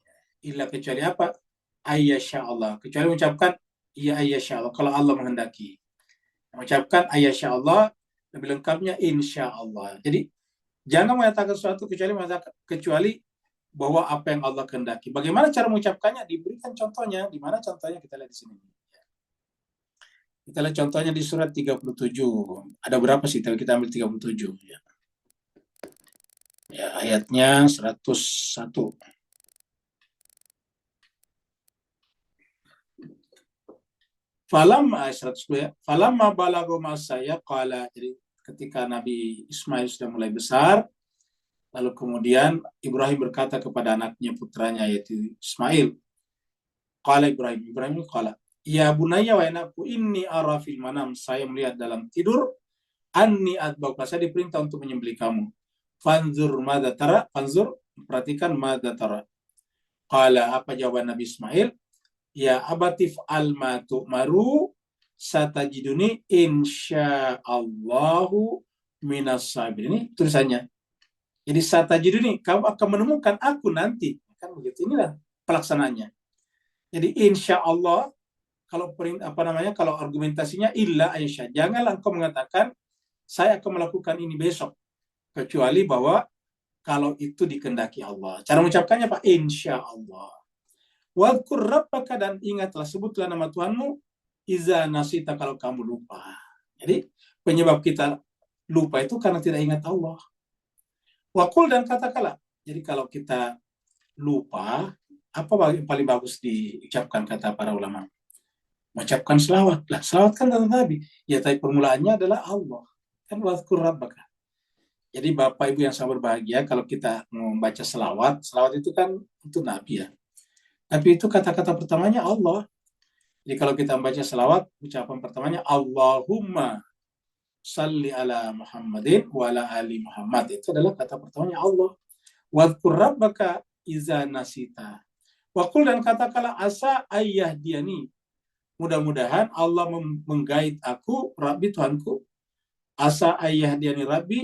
apa? Ayyasha Allah. Kecuali mengucapkan ya ayyasha Allah. Kalau Allah menghendaki. Mengucapkan ayyasha Allah. Lebih lengkapnya insya Allah. Jadi jangan mengatakan sesuatu kecuali bahwa apa yang Allah kehendaki. Bagaimana cara mengucapkannya? Diberikan contohnya. Di mana contohnya kita lihat di sini. Kita lihat contohnya di surat 37. Ada berapa sih? Kita ambil 37. Ya. Ya, ayatnya 101. Falamma balagu masaya qala. Jadi ketika Nabi Ismail sudah mulai besar, lalu kemudian Ibrahim berkata kepada anaknya, putranya yaitu Ismail. Qala Ibrahim qala, ya bunayya wa anakku inni ara fil manam, saya melihat dalam tidur, anni adbauka, saya diperintah untuk menyembelih kamu. Fanzur madza tara, perhatikan madza tara. Qala, apa jawaban Nabi Ismail? Ya abatif alma tu'maru satajiduni insyaallahu minas sabirin. Ini tulisannya. Jadi satajiduni, kamu akan menemukan aku nanti. Kan begitu. Inilah pelaksanaannya. Jadi insyaallah, kalau argumentasinya illa aisyah. Janganlah engkau mengatakan saya akan melakukan ini besok, kecuali bahwa kalau itu dikehendaki Allah. Cara mengucapkannya Pak, insyaallah. Wadhkur rabbaka, dan ingatlah, sebutlah nama Tuhanmu, iza nasita, kalau kamu lupa. Jadi penyebab kita lupa itu karena tidak ingat Allah. Waqul, dan katakanlah. Jadi kalau kita lupa, apa yang paling bagus diucapkan kata para ulama? Mengucapkan selawat. Lah, selawat kan kata Nabi. Ya, tapi permulaannya adalah Allah. Kan wadhkur rabbaka. Jadi Bapak Ibu yang sangat berbahagia, kalau kita membaca selawat itu kan untuk Nabi ya. Tapi itu kata-kata pertamanya Allah. Jadi kalau kita membaca selawat, ucapan pertamanya Allahumma salli ala Muhammadin wa ala ali Muhammad. Itu adalah kata pertamanya Allah. Wadhkur rabbaka iza nasita. Wakul dan katakanlah asa ayah diani. Mudah-mudahan Allah menggait aku, Rabbi Tuhanku. Asa ayah diani Rabbi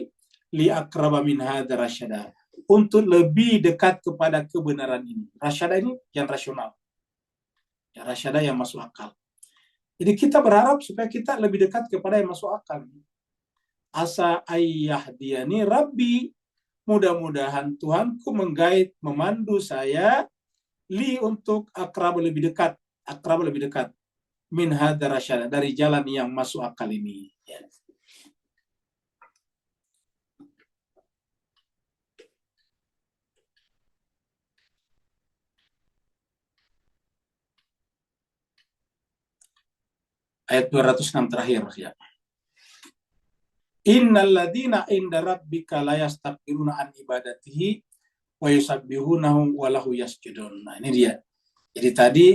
li akraba min hadza rasyada. Untuk lebih dekat kepada kebenaran ini. Rasyada ini yang rasional. Ya, rasyada yang masuk akal. Jadi kita berharap supaya kita lebih dekat kepada yang masuk akal. Asa ayah diani Rabbi. Mudah-mudahan Tuhanku menggait, memandu saya li untuk akrab lebih dekat min hadza rasyada, dari jalan yang masuk akal ini. Ya. Ayat 206 terakhir ya. Innal ladzina inda rabbika la yastakbiruna an ibadatihi wa yusabbihunahu wa lahu yasjudun. Nah, ini dia. Jadi tadi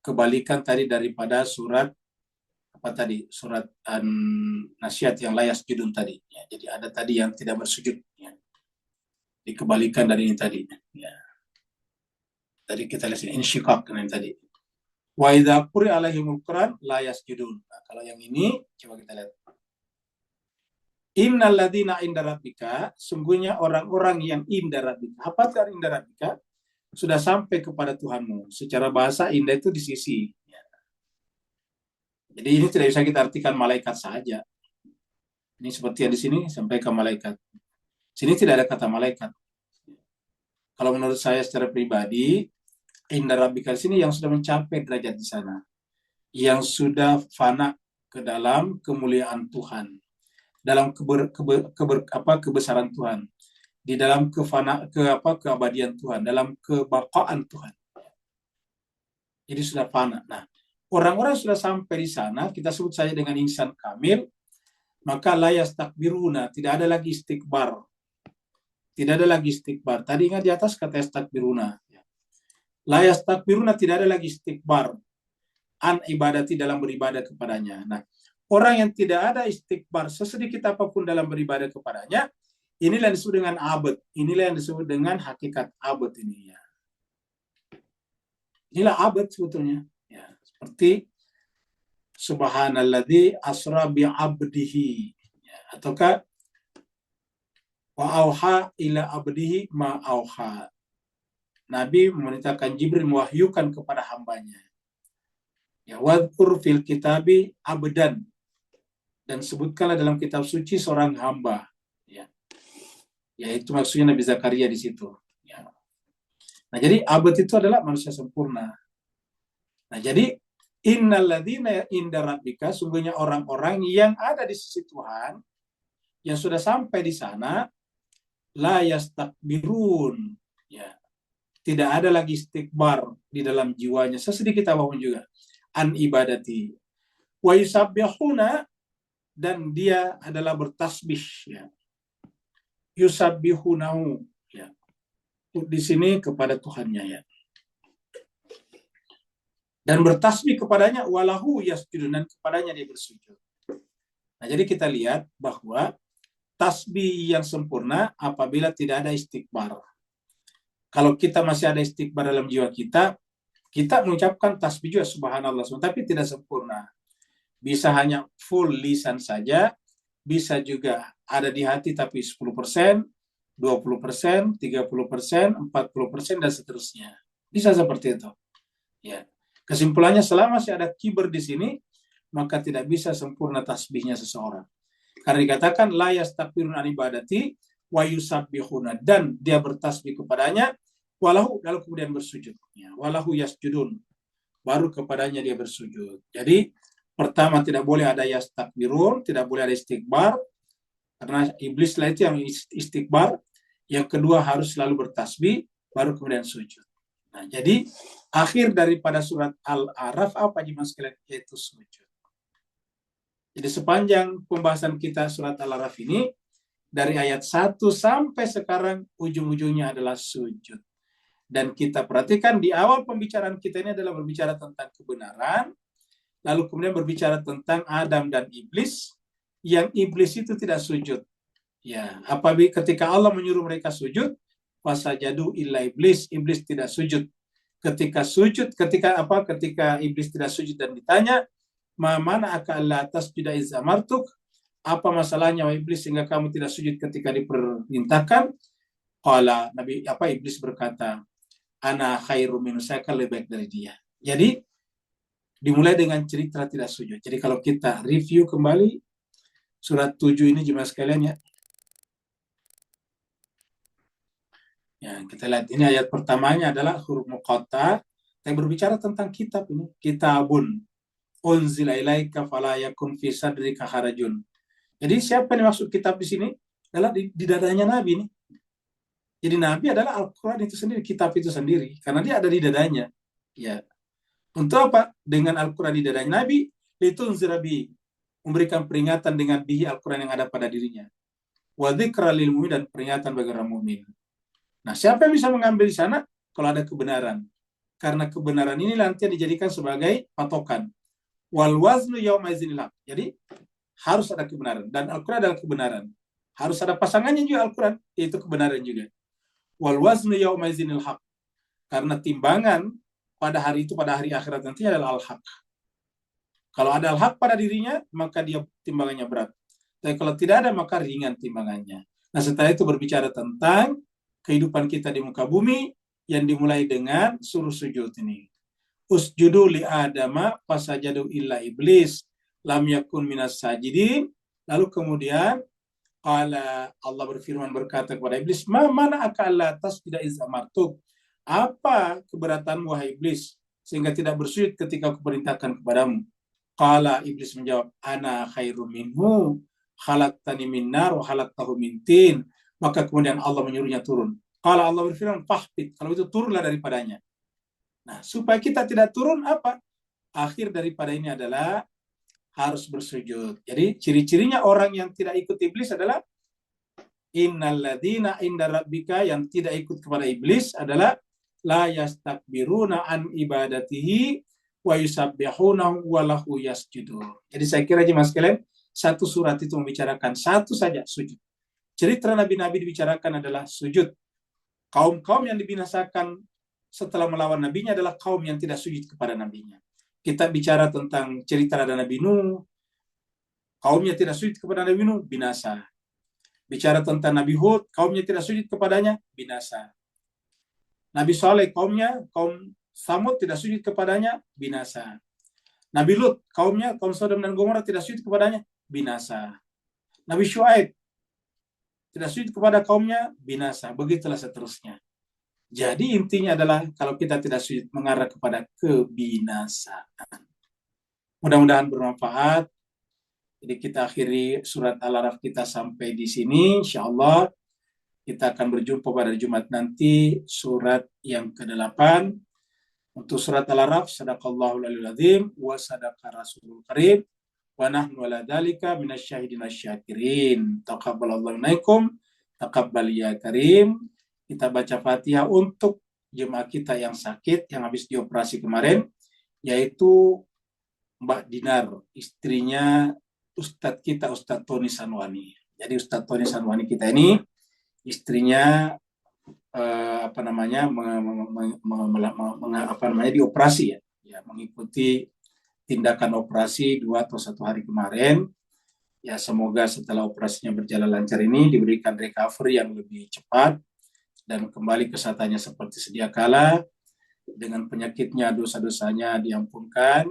kebalikan tadi daripada surat apa tadi? Surat An-Nasyat yang la yasjudun tadi. Ya, jadi ada tadi yang tidak bersujud ya. Dikebalikan dari ini tadi ya. Tadi kita lihat insyiqaq ini tadi. Wa idza quri alaihimul Qur'an la yasjudun. Nah, kalau yang ini coba kita lihat. Innal ladzina inda rabbika, sungguhnya orang-orang yang inda rabbika. Apa itu inda rabbika? Sudah sampai kepada Tuhanmu. Secara bahasa inda itu di sisi. Ya. Jadi ini tidak bisa kita artikan malaikat saja. Ini seperti yang di sini sampai ke malaikat. Sini tidak ada kata malaikat. Kalau menurut saya secara pribadi, inda rabbika di sini yang sudah mencapai derajat di sana, yang sudah fana ke dalam kemuliaan Tuhan, dalam kebesaran Tuhan, di dalam keabadian Tuhan, dalam kebaqaan Tuhan. Jadi sudah fana. Nah, orang-orang sudah sampai di sana, kita sebut saja dengan insan kamil, maka la yastakbiruna, tidak ada lagi istikbar. Tidak ada lagi istikbar. Tadi ingat di atas kata yastakbiruna. La yastakbiruna, tidak ada lagi istikbar an ibadati, dalam beribadah kepadanya. Nah, orang yang tidak ada istikbar sesedikit apapun dalam beribadah kepadanya, inilah yang disebut dengan abad. Inilah yang disebut dengan hakikat abad ini ya. Inilah abad sebetulnya. Ya, seperti subhanalladzi asra bi abdihi ya, ataukah wa auha ila abdihi ma auha. Nabi memerintahkan Jibril mewahyukan kepada hambanya. Ya, wadhkur fil kitabi abdan, dan sebutkanlah dalam kitab suci seorang hamba. Ya, yaitu maksudnya Nabi Zakaria di situ. Ya. Nah, jadi abad itu adalah manusia sempurna. Nah, jadi innal ladzina inda rabbika, sungguhnya orang-orang yang ada di sisi Tuhan, yang sudah sampai di sana, la yastakbirun. Ya. Tidak ada lagi istikbar di dalam jiwanya sesedikit apapun juga an ibadati wa yusabbihuna, dan dia adalah bertasbih ya. Yusabbihunahu ya. Di sini kepada Tuhannya ya. Dan bertasbih kepadanya walahu yasjudun, dan kepadanya dia bersujud. Nah, jadi kita lihat bahwa tasbih yang sempurna apabila tidak ada istikbar. Kalau kita masih ada istikbar dalam jiwa kita, kita mengucapkan tasbih juga subhanallah, tapi tidak sempurna. Bisa hanya full lisan saja, bisa juga ada di hati tapi 10%, 20%, 30%, 40%, dan seterusnya. Bisa seperti itu. Ya. Kesimpulannya, selama masih ada kibar di sini, maka tidak bisa sempurna tasbihnya seseorang. Karena dikatakan la yastakbirun an ibadati wa yusabbihuna, dan dia bertasbih kepadanya, walahu, lalu kemudian bersujud. Ya, walahu yasjudun, baru kepadanya dia bersujud. Jadi pertama tidak boleh ada yastakbirun, tidak boleh ada istikbar, karena iblis lah itu yang istikbar. Yang kedua harus selalu bertasbih, baru kemudian sujud. Nah, jadi akhir daripada surat Al-A'raf apa jemaah sekalian? Yaitu sujud. Jadi sepanjang pembahasan kita surat Al-A'raf ini, dari ayat 1 sampai sekarang ujung-ujungnya adalah sujud. Dan kita perhatikan di awal pembicaraan kita ini adalah berbicara tentang kebenaran, lalu kemudian berbicara tentang Adam dan iblis, yang iblis itu tidak sujud. Ya, apabila ketika Allah menyuruh mereka sujud, fasajadu illa iblis, iblis tidak sujud. Ketika iblis tidak sujud dan ditanya, ma mana akalla tasjuda iz amartuk, apa masalahnya wahai iblis sehingga kamu tidak sujud ketika diperintahkan? Qala iblis berkata, ana khairu minhu, saya akan lebih baik dari dia. Jadi dimulai dengan cerita tidak sujud. Jadi kalau kita review kembali surat 7 ini jemaah sekalian ya. Ya, kita lihat ini ayat pertamanya adalah huruf muqatta yang berbicara tentang kitab ini. Kitabun unzila ilaika fala yakun fi sadrika harajun. Jadi siapa yang maksud kitab di sini? Adalah di dadanya Nabi ini. Jadi Nabi adalah Al-Quran itu sendiri, kitab itu sendiri, karena dia ada di dadanya. Ya. Untuk apa? Dengan Al-Quran di dadanya Nabi, litunzira bihi, memberikan peringatan dengan bihi Al-Quran yang ada pada dirinya. Wa dzikra lil mu'min, dan peringatan bagi orang mukmin. Nah, siapa yang bisa mengambil di sana? Kalau ada kebenaran. Karena kebenaran ini nanti dijadikan sebagai patokan. Wal waznu yauma izinil haq. Jadi harus ada kebenaran, dan Al-Quran adalah kebenaran. Harus ada pasangannya juga Al-Quran, yaitu kebenaran juga. Wal waznu yauma izinil haq. Karena timbangan pada hari itu, pada hari akhirat nanti adalah al-haq. Kalau ada al-haq pada dirinya, maka dia timbangannya berat. Tapi kalau tidak ada, maka ringan timbangannya. Nah, setelah itu berbicara tentang kehidupan kita di muka bumi yang dimulai dengan suruh sujud ini. Usjudu li adama fasajadu illa iblis lam yakun minas sajidin. Lalu kemudian Allah berfirman berkata kepada iblis, ma mana akalla tasjuda iz amartuk. Apa keberatanmu wahai iblis sehingga tidak bersujud ketika aku perintahkan kepadamu? Qala, iblis menjawab, ana khairum minhu khalaqtani min nar wa khalaqtahu min tin. Maka kemudian Allah menyuruhnya turun. Kalau Allah berfirman, fahbit, kalau itu turunlah daripadanya. Nah, supaya kita tidak turun, apa? Akhir daripada ini adalah harus bersujud. Jadi ciri-cirinya orang yang tidak ikut iblis adalah innalladzina inda rabbika, yang tidak ikut kepada iblis adalah la yastakbiruna an ibadatihi wa yusabbihunahu wa lahu yasjudun. Jadi saya kira jemaah sekalian, satu surat itu membicarakan satu saja, sujud. Cerita nabi-nabi dibicarakan adalah sujud. Kaum-kaum yang dibinasakan setelah melawan nabinya adalah kaum yang tidak sujud kepada nabinya. Kita bicara tentang cerita ada Nabi Nuh, kaumnya tidak sujud kepada Nabi Nuh, binasa. Bicara tentang Nabi Hud, kaumnya tidak sujud kepadanya, binasa. Nabi Saleh, kaum Samud tidak sujud kepadanya, binasa. Nabi Lut, kaum Sodom dan Gomora tidak sujud kepadanya, binasa. Nabi Syuaib tidak sujud kepada kaumnya, binasa. Begitulah seterusnya. Jadi intinya adalah kalau kita tidak sujud mengarah kepada kebinasaan. Mudah-mudahan bermanfaat. Jadi kita akhiri surat Al-Araf kita sampai di sini. InsyaAllah kita akan berjumpa pada Jumat nanti surat yang ke-8. Untuk surat Al-Araf, sadaqallahul aliyul azim wa sadaqa rasulul karim. Wa nahnu ala dzalika minasyahidin asyakirin. Taqabbalallahu minkum, taqabbal ya karim. Kita baca Fatihah untuk jemaah kita yang sakit, yang habis dioperasi kemarin, yaitu Mbak Dinar, istrinya Ustadz kita, Ustadz Tony Sanwani. Jadi Ustadz Tony Sanwani kita ini, istrinya dioperasi ya, mengikuti tindakan operasi 2 atau 1 hari kemarin. Ya, semoga setelah operasinya berjalan lancar ini diberikan recovery yang lebih cepat dan kembali kesehatannya seperti sedia kala, dengan penyakitnya, dosa-dosanya diampunkan,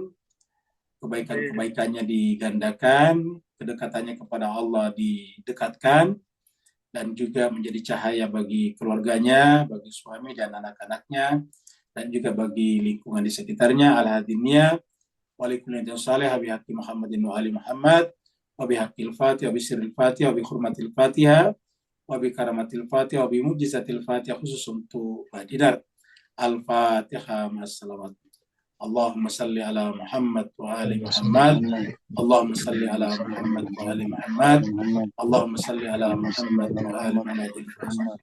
kebaikan-kebaikannya digandakan, kedekatannya kepada Allah didekatkan, dan juga menjadi cahaya bagi keluarganya, bagi suami dan anak-anaknya, dan juga bagi lingkungan di sekitarnya. Al-Hadiniyah, walikulillahi salih, bihaqi Muhammadin wa ali Muhammad, wa bihaqil Fatihah, wa bisiril Fatihah, wa bihurmatil Fatihah, wa bikaramatil Fatihah, wa bimujizatil Fatihah, khusus untuk Mbak Dinar. Al-Fatihah, ma'as-salawat. Allahumma salli ala Muhammad wa ali Muhammad. Allahumma salli ala Muhammad wa ali Muhammad. Allahumma salli ala Muhammad wa ali Muhammad.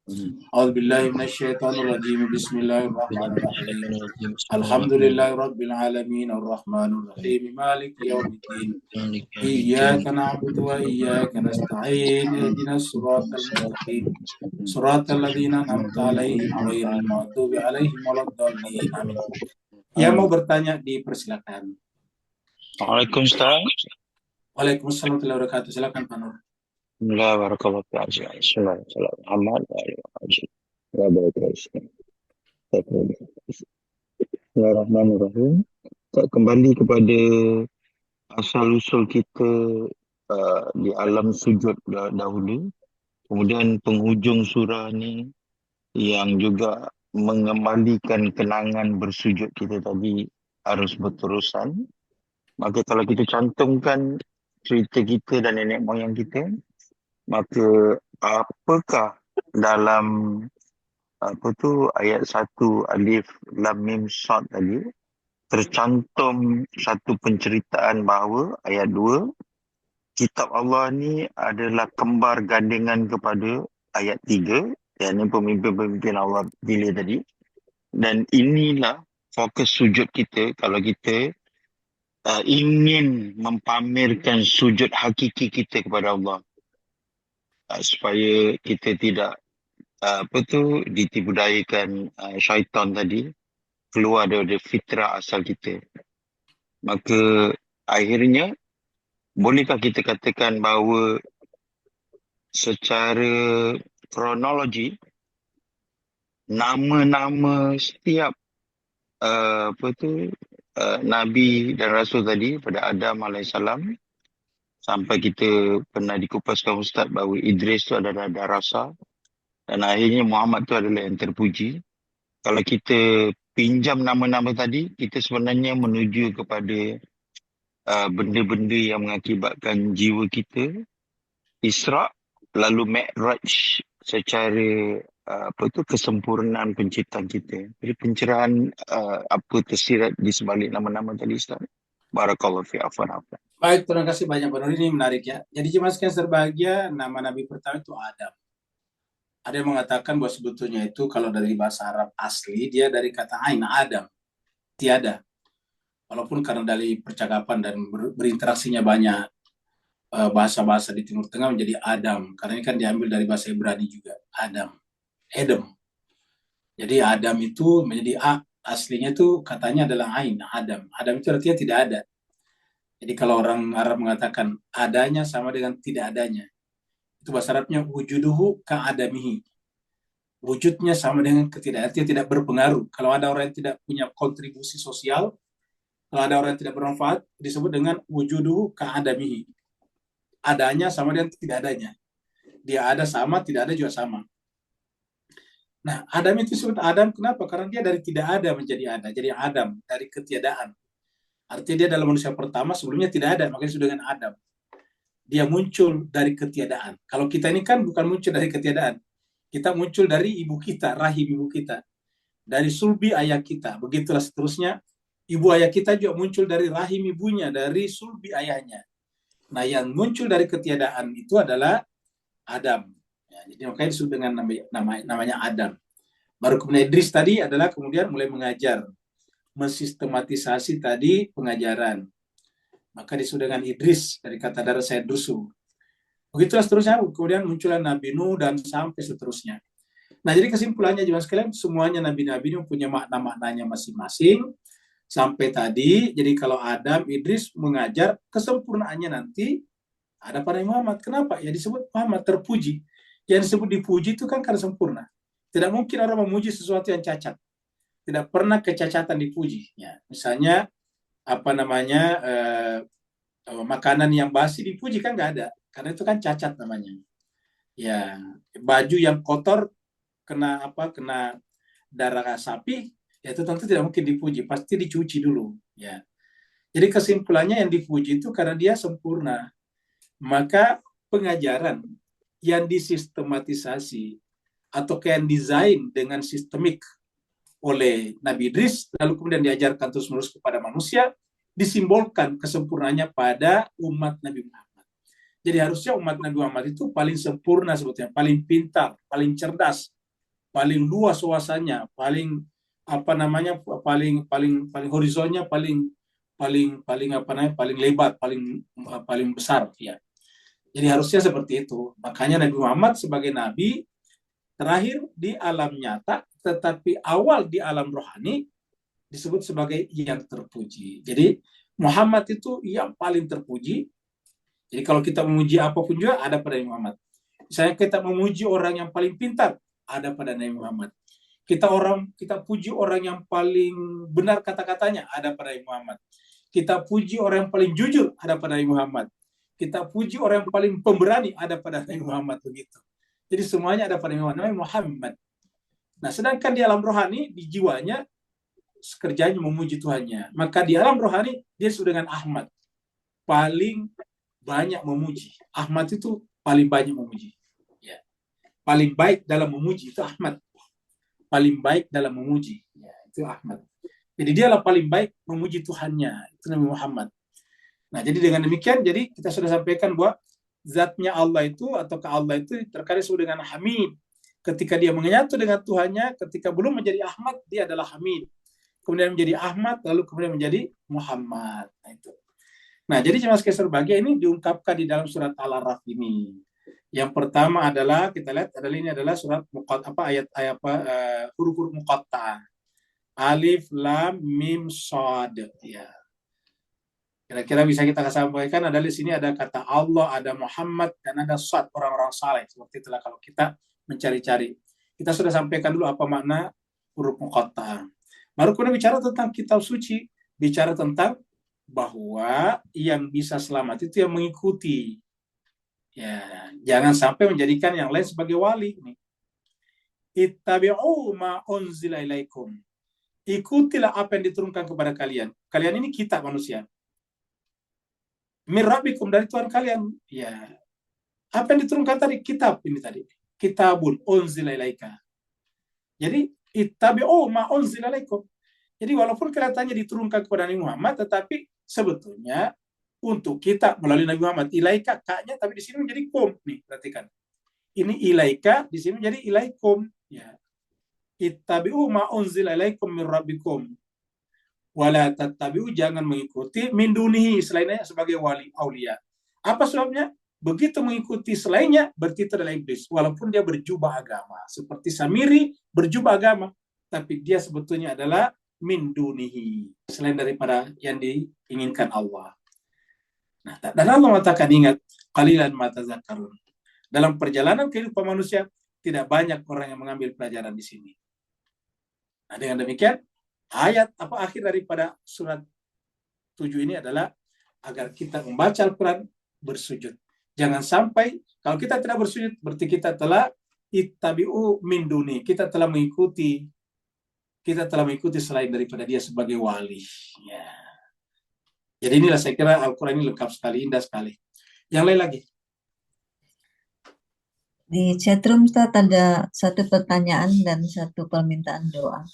A'udzubillahi minasyaitonirrajim. Bismillahirrahmanirrahim. Alhamdulillahirabbil alamin arrahmanir rahim maliki yaumiddin. Iyyaka na'budu wa iyyaka nasta'in. Ihdinas siratal mustaqim. Siratal ladzina an'amta 'alaihim ghairil maghdubi 'alaihim waladdallin. Amin. Yang mau bertanya dipersilakan. Waalaikumsalam. Waalaikumsalam warahmatullahi wabarakatuh. Silakan Pak Nur. Bismillah, barakallahu fiik. Bismillah, Muhammad wa alihi wa sahbihi. Wa barakatuh. Bismillahirrahmanirrahim. Kembali kepada asal-usul kita di alam sujud dahulu. Kemudian penghujung surah ni yang juga mengembalikan kenangan bersujud kita tadi harus berterusan. Maka kalau kita cantumkan cerita kita dan nenek moyang kita, maka apakah dalam ayat 1 alif lam mim sad tadi tercantum satu penceritaan bahawa ayat 2 kitab Allah ni adalah kembar gandengan kepada ayat 3, yang ini pemimpin-pemimpin Allah pilih tadi. Dan inilah fokus sujud kita kalau kita ingin mempamerkan sujud hakiki kita kepada Allah, supaya kita tidak ditipu dayakan syaitan tadi, keluar dari fitrah asal kita. Maka akhirnya bolehkah kita katakan bahawa secara kronologi nama-nama setiap Nabi dan Rasul tadi pada Adam alaihissalam, sampai kita pernah dikupaskan Ustaz bahawa Idris tu adalah darasa dan akhirnya Muhammad tu adalah yang terpuji. Kalau kita pinjam nama-nama tadi, kita sebenarnya menuju kepada benda-benda yang mengakibatkan jiwa kita Isra, lalu Mi'raj secara kesempurnaan penciptaan kita. Jadi pencerahan apa tersirat di sebalik nama-nama tadi Ustaz. Barakallahu fi afwan. Baik, terima kasih banyak Pak Nur, ini menarik ya. Jadi jemaah sekalian berbahagia, nama Nabi pertama itu Adam. Ada yang mengatakan bahwa sebetulnya itu kalau dari bahasa Arab asli, dia dari kata ain, Adam, tiada. Walaupun karena dari percakapan dan berinteraksinya banyak bahasa-bahasa di Timur Tengah menjadi Adam. Karena ini kan diambil dari bahasa Ibrani juga, Adam, Edom. Jadi Adam itu menjadi aslinya itu katanya adalah ain, Adam. Adam itu artinya tidak ada. Jadi kalau orang Arab mengatakan adanya sama dengan tidak adanya, itu bahasa Arabnya wujuduhu ka'adamihi. Wujudnya sama dengan ketidakadaan, tidak berpengaruh. Kalau ada orang yang tidak punya kontribusi sosial, kalau ada orang yang tidak bermanfaat, disebut dengan wujuduhu ka'adamihi. Adanya sama dengan tidak adanya. Dia ada sama, tidak ada juga sama. Nah, Adam itu disebut Adam kenapa? Karena dia dari tidak ada menjadi ada. Jadi Adam, dari ketiadaan. Artinya dia adalah manusia pertama, sebelumnya tidak ada, makanya disebut dengan Adam. Dia muncul dari ketiadaan. Kalau kita ini kan bukan muncul dari ketiadaan. Kita muncul dari ibu kita, rahim ibu kita. Dari sulbi ayah kita. Begitulah seterusnya. Ibu ayah kita juga muncul dari rahim ibunya, dari sulbi ayahnya. Nah, yang muncul dari ketiadaan itu adalah Adam. Ya, jadi makanya disebut dengan namanya Adam. Baru kemudian Idris tadi adalah kemudian mulai mengajar. Mensistematisasi tadi pengajaran. Maka disebut dengan Idris, dari kata darah saya dusu. Begitulah seterusnya, kemudian muncullah Nabi Nuh dan sampai seterusnya. Nah, jadi kesimpulannya jemaah sekalian, semuanya nabi-nabi ini mempunyai makna-maknanya masing-masing. Sampai tadi, jadi kalau Adam, Idris mengajar, kesempurnaannya nanti ada pada Muhammad. Kenapa? Ya disebut Muhammad terpuji. Yang disebut dipuji itu kan karena sempurna. Tidak mungkin orang memuji sesuatu yang cacat. Tidak pernah kecacatan dipuji. Ya, misalnya makanan yang basi dipuji kan nggak ada, karena itu kan cacat namanya. Ya, baju yang kotor kena darah sapi, ya itu tentu tidak mungkin dipuji, pasti dicuci dulu. Ya, jadi kesimpulannya yang dipuji itu karena dia sempurna. Maka pengajaran yang disistematisasi atau yang desain dengan sistemik oleh Nabi Idris, lalu kemudian diajarkan terus-menerus kepada manusia, disimbolkan kesempurnaannya pada umat Nabi Muhammad. Jadi harusnya umat Nabi Muhammad itu paling sempurna sebetulnya, paling pintar, paling cerdas, paling luas wawasannya, paling apa namanya, paling paling paling horizonnya paling paling paling apa namanya, paling lebar, paling besar ya. Jadi harusnya seperti itu. Makanya Nabi Muhammad sebagai nabi terakhir di alam nyata, tetapi awal di alam rohani disebut sebagai yang terpuji. Jadi Muhammad itu yang paling terpuji. Jadi kalau kita memuji apapun juga ada pada Nabi Muhammad. Misalnya kita memuji orang yang paling pintar, ada pada Nabi Muhammad. Kita puji orang yang paling benar kata-katanya, ada pada Nabi Muhammad. Kita puji orang yang paling jujur, ada pada Nabi Muhammad. Kita puji orang yang paling pemberani, ada pada Nabi Muhammad, begitu. Jadi semuanya ada pada Nabi Muhammad. Nah, sedangkan di alam rohani, di jiwanya, kerjanya memuji Tuhannya. Maka di alam rohani, dia disebut dengan Ahmad. Paling banyak memuji. Ahmad itu paling banyak memuji. Ya. Paling baik dalam memuji, itu Ahmad. Paling baik dalam memuji. Ya, itu Ahmad. Jadi dialah paling baik memuji Tuhannya. Itu Nabi Muhammad. Nah, jadi dengan demikian, jadi kita sudah sampaikan bahwa zatnya Allah itu, atau ke Allah itu terkadang disebut dengan Hamid. Ketika dia menyatu dengan Tuhannya, ketika belum menjadi Ahmad, dia adalah Hamid. Kemudian menjadi Ahmad, lalu kemudian menjadi Muhammad. Nah, itu. Nah, jadi jemaah sekalian berbahagia ini diungkapkan di dalam surat Al-Araf ini. Yang pertama adalah kita lihat ini adalah surat ayat huruf-huruf muqatta'ah. Alif, lam, mim, shad. Ya. Kira-kira bisa kita sampaikan adalah di sini ada kata Allah, ada Muhammad, dan ada shad, orang-orang saleh. Seperti itulah kalau kita mencari-cari. Kita sudah sampaikan dulu apa makna huruf muqatta'ah. Baru kemudian bicara tentang kitab suci, bicara tentang bahwa yang bisa selamat itu yang mengikuti. Ya, jangan sampai menjadikan yang lain sebagai wali. Ittabi'u ma unzila ilaikum. Ikutilah apa yang diturunkan kepada kalian. Kalian ini kita manusia. Min rabbikum, dari Tuhan kalian. Ya. Apa yang diturunkan tadi? Kitab ini tadi. Kitabun unzila ilaika. Jadi ittabi'u ma unzila ilaikum. Jadi walaupun kelihatannya diturunkan kepada Nabi Muhammad, tetapi sebetulnya untuk kita melalui Nabi Muhammad. Ilaika kaknya, tapi di sini menjadi kum. Nih, perhatikan. Ini ilaika, di sini menjadi ilaikum. Ya. Ittabi'u ma unzila ilaikum min rabbikum. Wala tattabi'u, jangan mengikuti min dunihi, selainnya sebagai wali aulia. Apa sebabnya? Begitu mengikuti selainnya, berarti itu adalah iblis. Walaupun dia berjubah agama. Seperti Samiri berjubah agama. Tapi dia sebetulnya adalah min dunihi, selain daripada yang diinginkan Allah. Nah, dan Allah mengatakan, ingat, qalilan ma tazakkarun. Dalam perjalanan kehidupan manusia tidak banyak orang yang mengambil pelajaran di sini. Nah, dengan demikian ayat akhir daripada surat 7 ini adalah agar kita membaca Al-Quran bersujud. Jangan sampai kalau kita tidak bersujud berarti kita telah ittabi'u min duni, kita telah mengikuti selain daripada dia sebagai wali. Ya. Jadi inilah saya kira Al-Quran ini lengkap sekali, indah sekali. Yang lain lagi? Di chatroom Ustaz ada satu pertanyaan dan satu permintaan doa.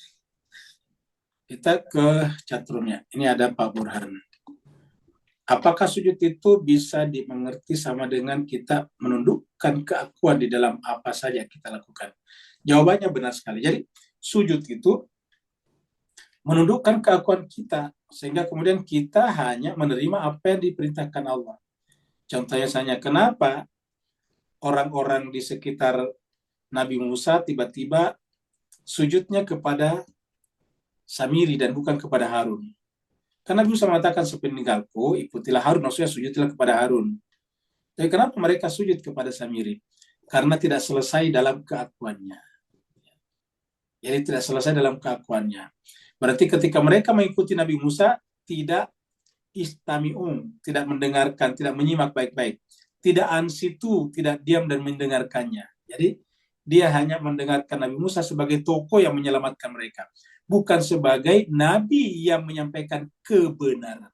Kita ke chatroomnya. Ini ada Pak Burhan. Apakah sujud itu bisa dimengerti sama dengan kita menundukkan keakuan di dalam apa saja kita lakukan? Jawabannya benar sekali. Jadi sujud itu menundukkan keakuan kita, sehingga kemudian kita hanya menerima apa yang diperintahkan Allah. Contohnya saja, kenapa orang-orang di sekitar Nabi Musa tiba-tiba sujudnya kepada Samiri dan bukan kepada Harun? Karena Nabi Musa mengatakan, sepeninggalku ikutilah Harun, maksudnya sujudlah kepada Harun. Tapi kenapa mereka sujud kepada Samiri? Karena tidak selesai dalam keakuannya. Jadi tidak selesai dalam keakuannya. Berarti ketika mereka mengikuti Nabi Musa, tidak istami'un, tidak mendengarkan, tidak menyimak baik-baik. Tidak ansitu, tidak diam dan mendengarkannya. Jadi dia hanya mendengarkan Nabi Musa sebagai tokoh yang menyelamatkan mereka. Bukan sebagai Nabi yang menyampaikan kebenaran.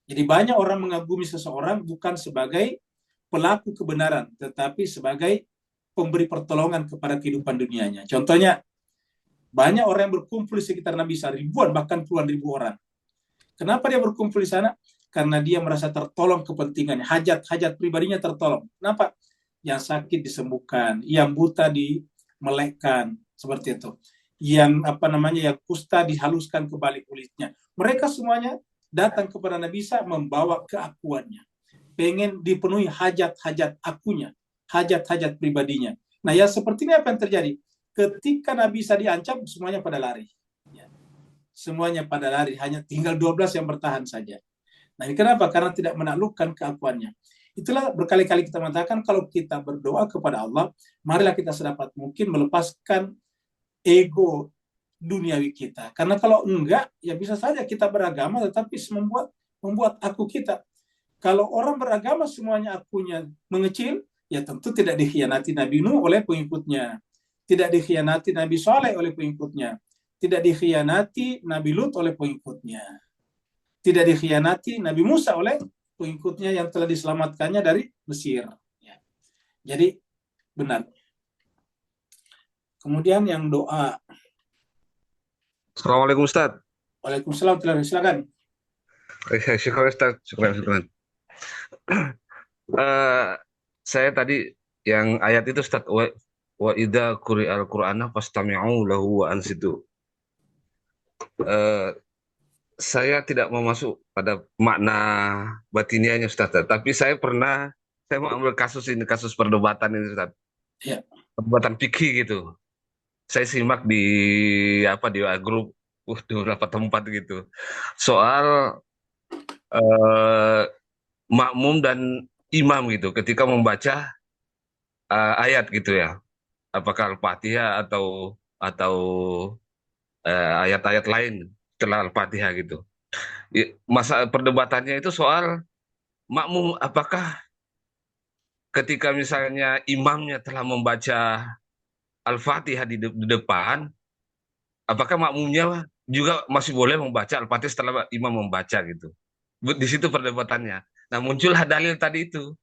Jadi banyak orang mengagumi seseorang bukan sebagai pelaku kebenaran, tetapi sebagai pemberi pertolongan kepada kehidupan dunianya. Contohnya, banyak orang yang berkumpul di sekitar Nabi Isa, ribuan bahkan puluhan ribu orang. Kenapa dia berkumpul di sana? karena dia merasa tertolong kepentingannya, hajat pribadinya tertolong. Kenapa? Yang sakit disembuhkan, yang buta dimelekkan, seperti itu. Yang kusta dihaluskan kembali kulitnya. Mereka semuanya datang kepada Nabi Isa membawa keakuannya. Pengen dipenuhi hajat-hajat akunya, hajat-hajat pribadinya. Nah, ya seperti ini apa yang terjadi? Ketika Nabi Isa diancam, semuanya pada lari. Ya. Semuanya pada lari, hanya tinggal 12 yang bertahan saja. Nah, ini kenapa? Karena tidak menaklukkan keakuannya. Itulah berkali-kali kita mengatakan kalau kita berdoa kepada Allah, marilah kita sedapat mungkin melepaskan ego duniawi kita. Karena kalau enggak, ya bisa saja kita beragama tetapi membuat aku kita. Kalau orang beragama semuanya akunya mengecil, ya tentu tidak dikhianati Nabi Nuh oleh pengikutnya. Tidak dikhianati Nabi Saleh oleh pengikutnya. Tidak dikhianati Nabi Lut oleh pengikutnya. Tidak dikhianati Nabi Musa oleh pengikutnya yang telah diselamatkannya dari Mesir. Ya. Jadi benar. Kemudian yang doa. Assalamualaikum Ustaz. Waalaikumsalam. Silakan. Syukur Ustaz. Syukur. Saya tadi yang ayat itu Ustaz, wa idza quri'al Qur'ana fastami'u lahu wa ansitu. Saya tidak mau masuk pada makna batiniahnya Ustaz, tapi saya mau ambil kasus perdebatan ini Ustaz. Ya. Perdebatan fikih gitu. Saya simak di grup di beberapa tempat gitu. Soal makmum dan imam gitu ketika membaca ayat gitu ya. Apakah Al-Fatihah atau ayat-ayat lain setelah Al-Fatihah gitu. Masa perdebatannya itu soal makmum, apakah ketika misalnya imamnya telah membaca Al-Fatihah di depan, apakah makmumnya juga masih boleh membaca Al-Fatihah setelah imam membaca gitu. Di situ perdebatannya. Nah, muncullah dalil tadi itu.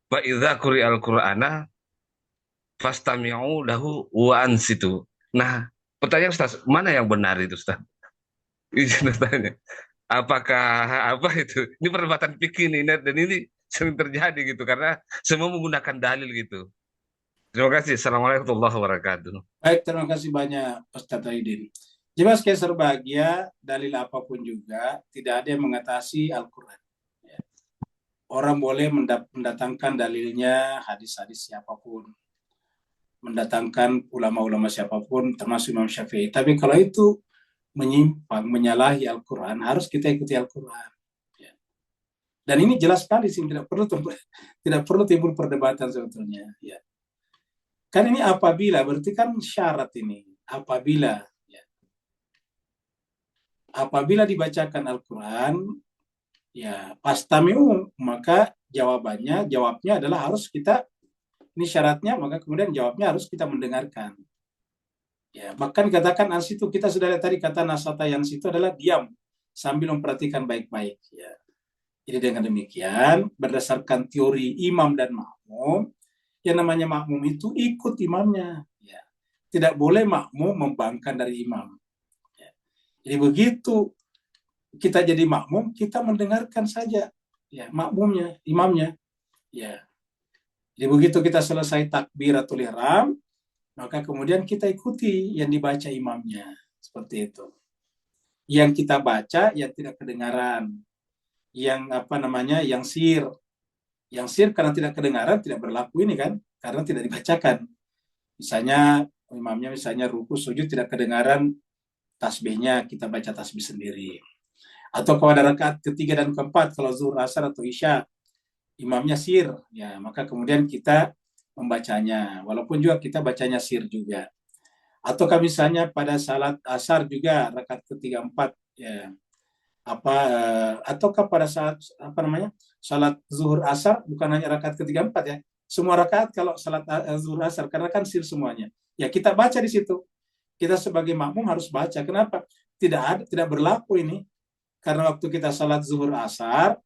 Wa idza quri'al Qur'ana fastami'u lahu wa ansitu. Nah, pertanyaan Ustaz, mana yang benar itu Ustaz? Izin tanya. Apakah itu? Ini perdebatan fikih nih, dan ini sering terjadi gitu karena semua menggunakan dalil gitu. Terima kasih. Assalamualaikum warahmatullahi wabarakatuh. Baik, terima kasih banyak Ustaz Aidin. Jelas kayak serbahagia, dalil apapun juga tidak ada yang mengatasi Al-Quran. Ya. Orang boleh mendatangkan dalilnya hadis-hadis siapapun, mendatangkan ulama-ulama siapapun, termasuk Imam Syafi'i. Tapi kalau itu menyimpang, menyalahi Al-Quran, harus kita ikuti Al-Quran. Ya. Dan ini jelas sekali sih, tidak perlu timbul perdebatan sebetulnya. Ya. Kan ini apabila, berarti kan syarat ini. Apabila dibacakan Al-Quran, ya pastami'u, maka jawabnya adalah harus kita, ini syaratnya, maka kemudian jawabnya harus kita mendengarkan. Ya, bahkan katakan ansitu, kita sudah lihat tadi kata nasata yang situ adalah diam sambil memperhatikan baik-baik. Ya. Jadi dengan demikian, berdasarkan teori imam dan makmum, yang namanya makmum itu ikut imamnya. Ya. Tidak boleh makmum membangkang dari imam. Ya. Jadi begitu kita jadi makmum, kita mendengarkan saja ya imamnya. Ya. Jadi begitu kita selesai takbiratul ihram, maka kemudian kita ikuti yang dibaca imamnya. Seperti itu. Yang kita baca yang tidak kedengaran. Yang sir. Yang sir karena tidak kedengaran tidak berlaku ini kan, karena tidak dibacakan. Misalnya imamnya ruku sujud tidak kedengaran tasbihnya, kita baca tasbih sendiri. Atau pada rakaat ketiga dan keempat kalau zuhur, asar atau isya, imamnya sir, ya maka kemudian kita membacanya, walaupun juga kita bacanya sir juga. Atau misalnya pada salat asar juga rakaat ketiga empat, ya ataukah pada saat salat zuhur asar bukan hanya rakaat ketiga empat ya, semua rakaat kalau salat zuhur asar karena kan sir semuanya. Ya kita baca di situ. Kita sebagai makmum harus baca. Kenapa? Tidak berlaku ini. Karena waktu kita salat zuhur asar,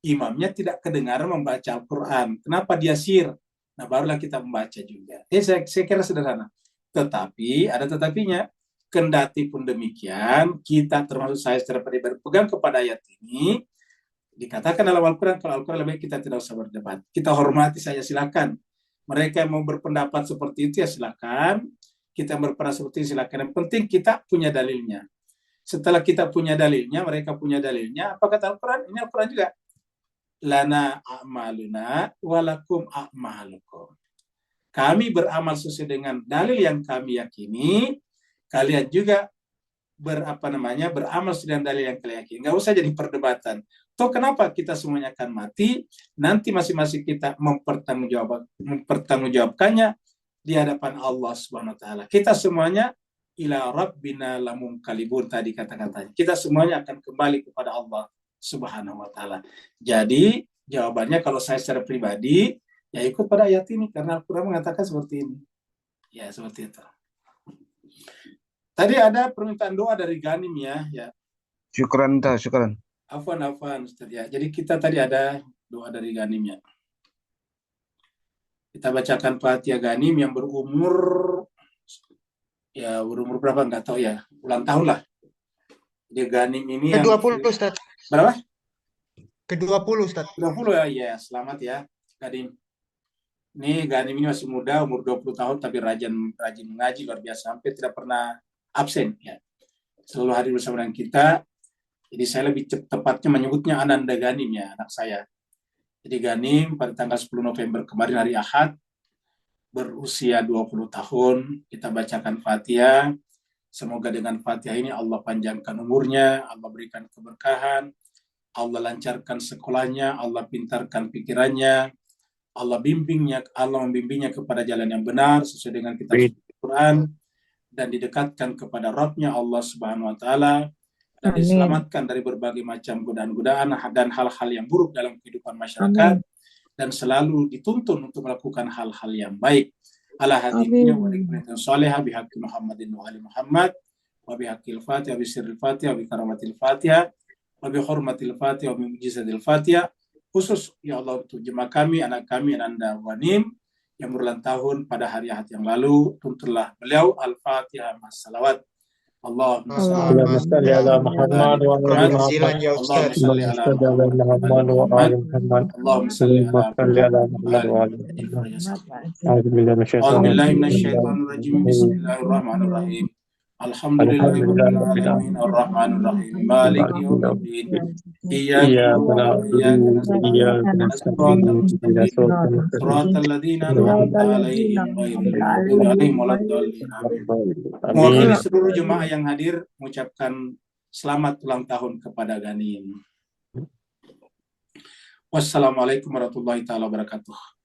imamnya tidak kedengaran membaca Al-Quran. Kenapa dia sir? Nah, barulah kita membaca juga. Saya kira sederhana. Tetapi, ada tetapinya. Kendati pun demikian, kita termasuk saya secara pribadi berpegang kepada ayat ini, Dikatakan dalam Al-Quran, kalau Al-Quran lebih baik kita tidak usah berdebat. Kita hormati saja, silakan. Mereka yang mau berpendapat seperti itu ya silakan. Kita yang berpendapat seperti itu silakan. Yang penting kita punya dalilnya. Setelah kita punya dalilnya, mereka punya dalilnya. Apa kata Al-Quran? Ini Al-Quran juga. Lana a'maluna walakum a'malukum. Kami beramal sesuai dengan dalil yang kami yakini. Kalian juga beramal sesuai dengan dalil yang kalian yakini. Nggak usah jadi perdebatan. Toh kenapa kita semuanya akan mati? Nanti masing-masing kita mempertanggungjawabkannya di hadapan Allah Subhanahu wa taala. Kita semuanya ila rabbina lamunqalibun tadi kata-katanya. Kita semuanya akan kembali kepada Allah Subhanahu wa taala. Jadi jawabannya kalau saya secara pribadi ya ikut pada ayat ini karena Al-Qur'an mengatakan seperti ini. Ya, seperti itu. Tadi ada permintaan doa dari Ganim ya. Syukran, syukran. Afwan Ustaz ya. Jadi kita tadi ada doa dari Ganim ya. Kita bacakan Fatihah Ganim yang berumur berapa nggak tahu ya, ulang tahun lah. Dia Ganim ini yang Ke-20 Ustaz. berapa? Ke-20 Ustaz. 20 ya. Ya, selamat ya Ganim. Ini Ganim ini masih muda, umur 20 tahun tapi rajin mengaji luar biasa, sampai tidak pernah absen ya. Selalu hadir bersama dengan kita. Jadi saya lebih tepatnya menyebutnya Ananda Ganim ya, anak saya. Jadi Ganim pada tanggal 10 November kemarin hari Ahad berusia 20 tahun. Kita bacakan Fatihah. Semoga dengan Fatihah ini Allah panjangkan umurnya, Allah berikan keberkahan, Allah lancarkan sekolahnya, Allah pintarkan pikirannya, Allah membimbingnya kepada jalan yang benar sesuai dengan kitab Al-Quran, dan didekatkan kepada Rabb-Nya Allah Subhanahu wa taala, dan diselamatkan dari berbagai macam godaan-godaan dan hal-hal yang buruk dalam kehidupan masyarakat. Dan selalu dituntun untuk melakukan hal-hal yang baik. Ala hadhihi wa rikmatin salihah bihaqqi Muhammadin wa ali Muhammad wa bihaqqil Fatihah wa bisirril Fatihah wa bi karamatil Fatihah wa bi hurmatil Fatihah wa bi mujizatil Fatihah. Khusus ya Allah untuk jemaah kami, anak kami Ananda Ganim yang berulang tahun pada hari Ahad yang lalu. Tuntunlah beliau Al-Fatihah mas salawat. Allahumma salli ala Muhammad wa ala Muhammad. Allahumma salli ala Muhammad wa ala Muhammad. Allahumma salli ala Muhammad wa ala Muhammad. A'udzubillahi minasyaitonir rajim. Bismillahirrahmanirrahim. Alhamdulillahirabbil alamin arrahmanir rahim maliki yaumiddin. Iyyaka na'budu wa iyyaka nasta'in. Shiratal ladzina an'amta 'alaihim ghairil maghdubi 'alaihim waladdallin. Mewakili seluruh jemaah yang hadir mengucapkan selamat ulang tahun kepada Ganim. Wassalamualaikum warahmatullahi taala wabarakatuh.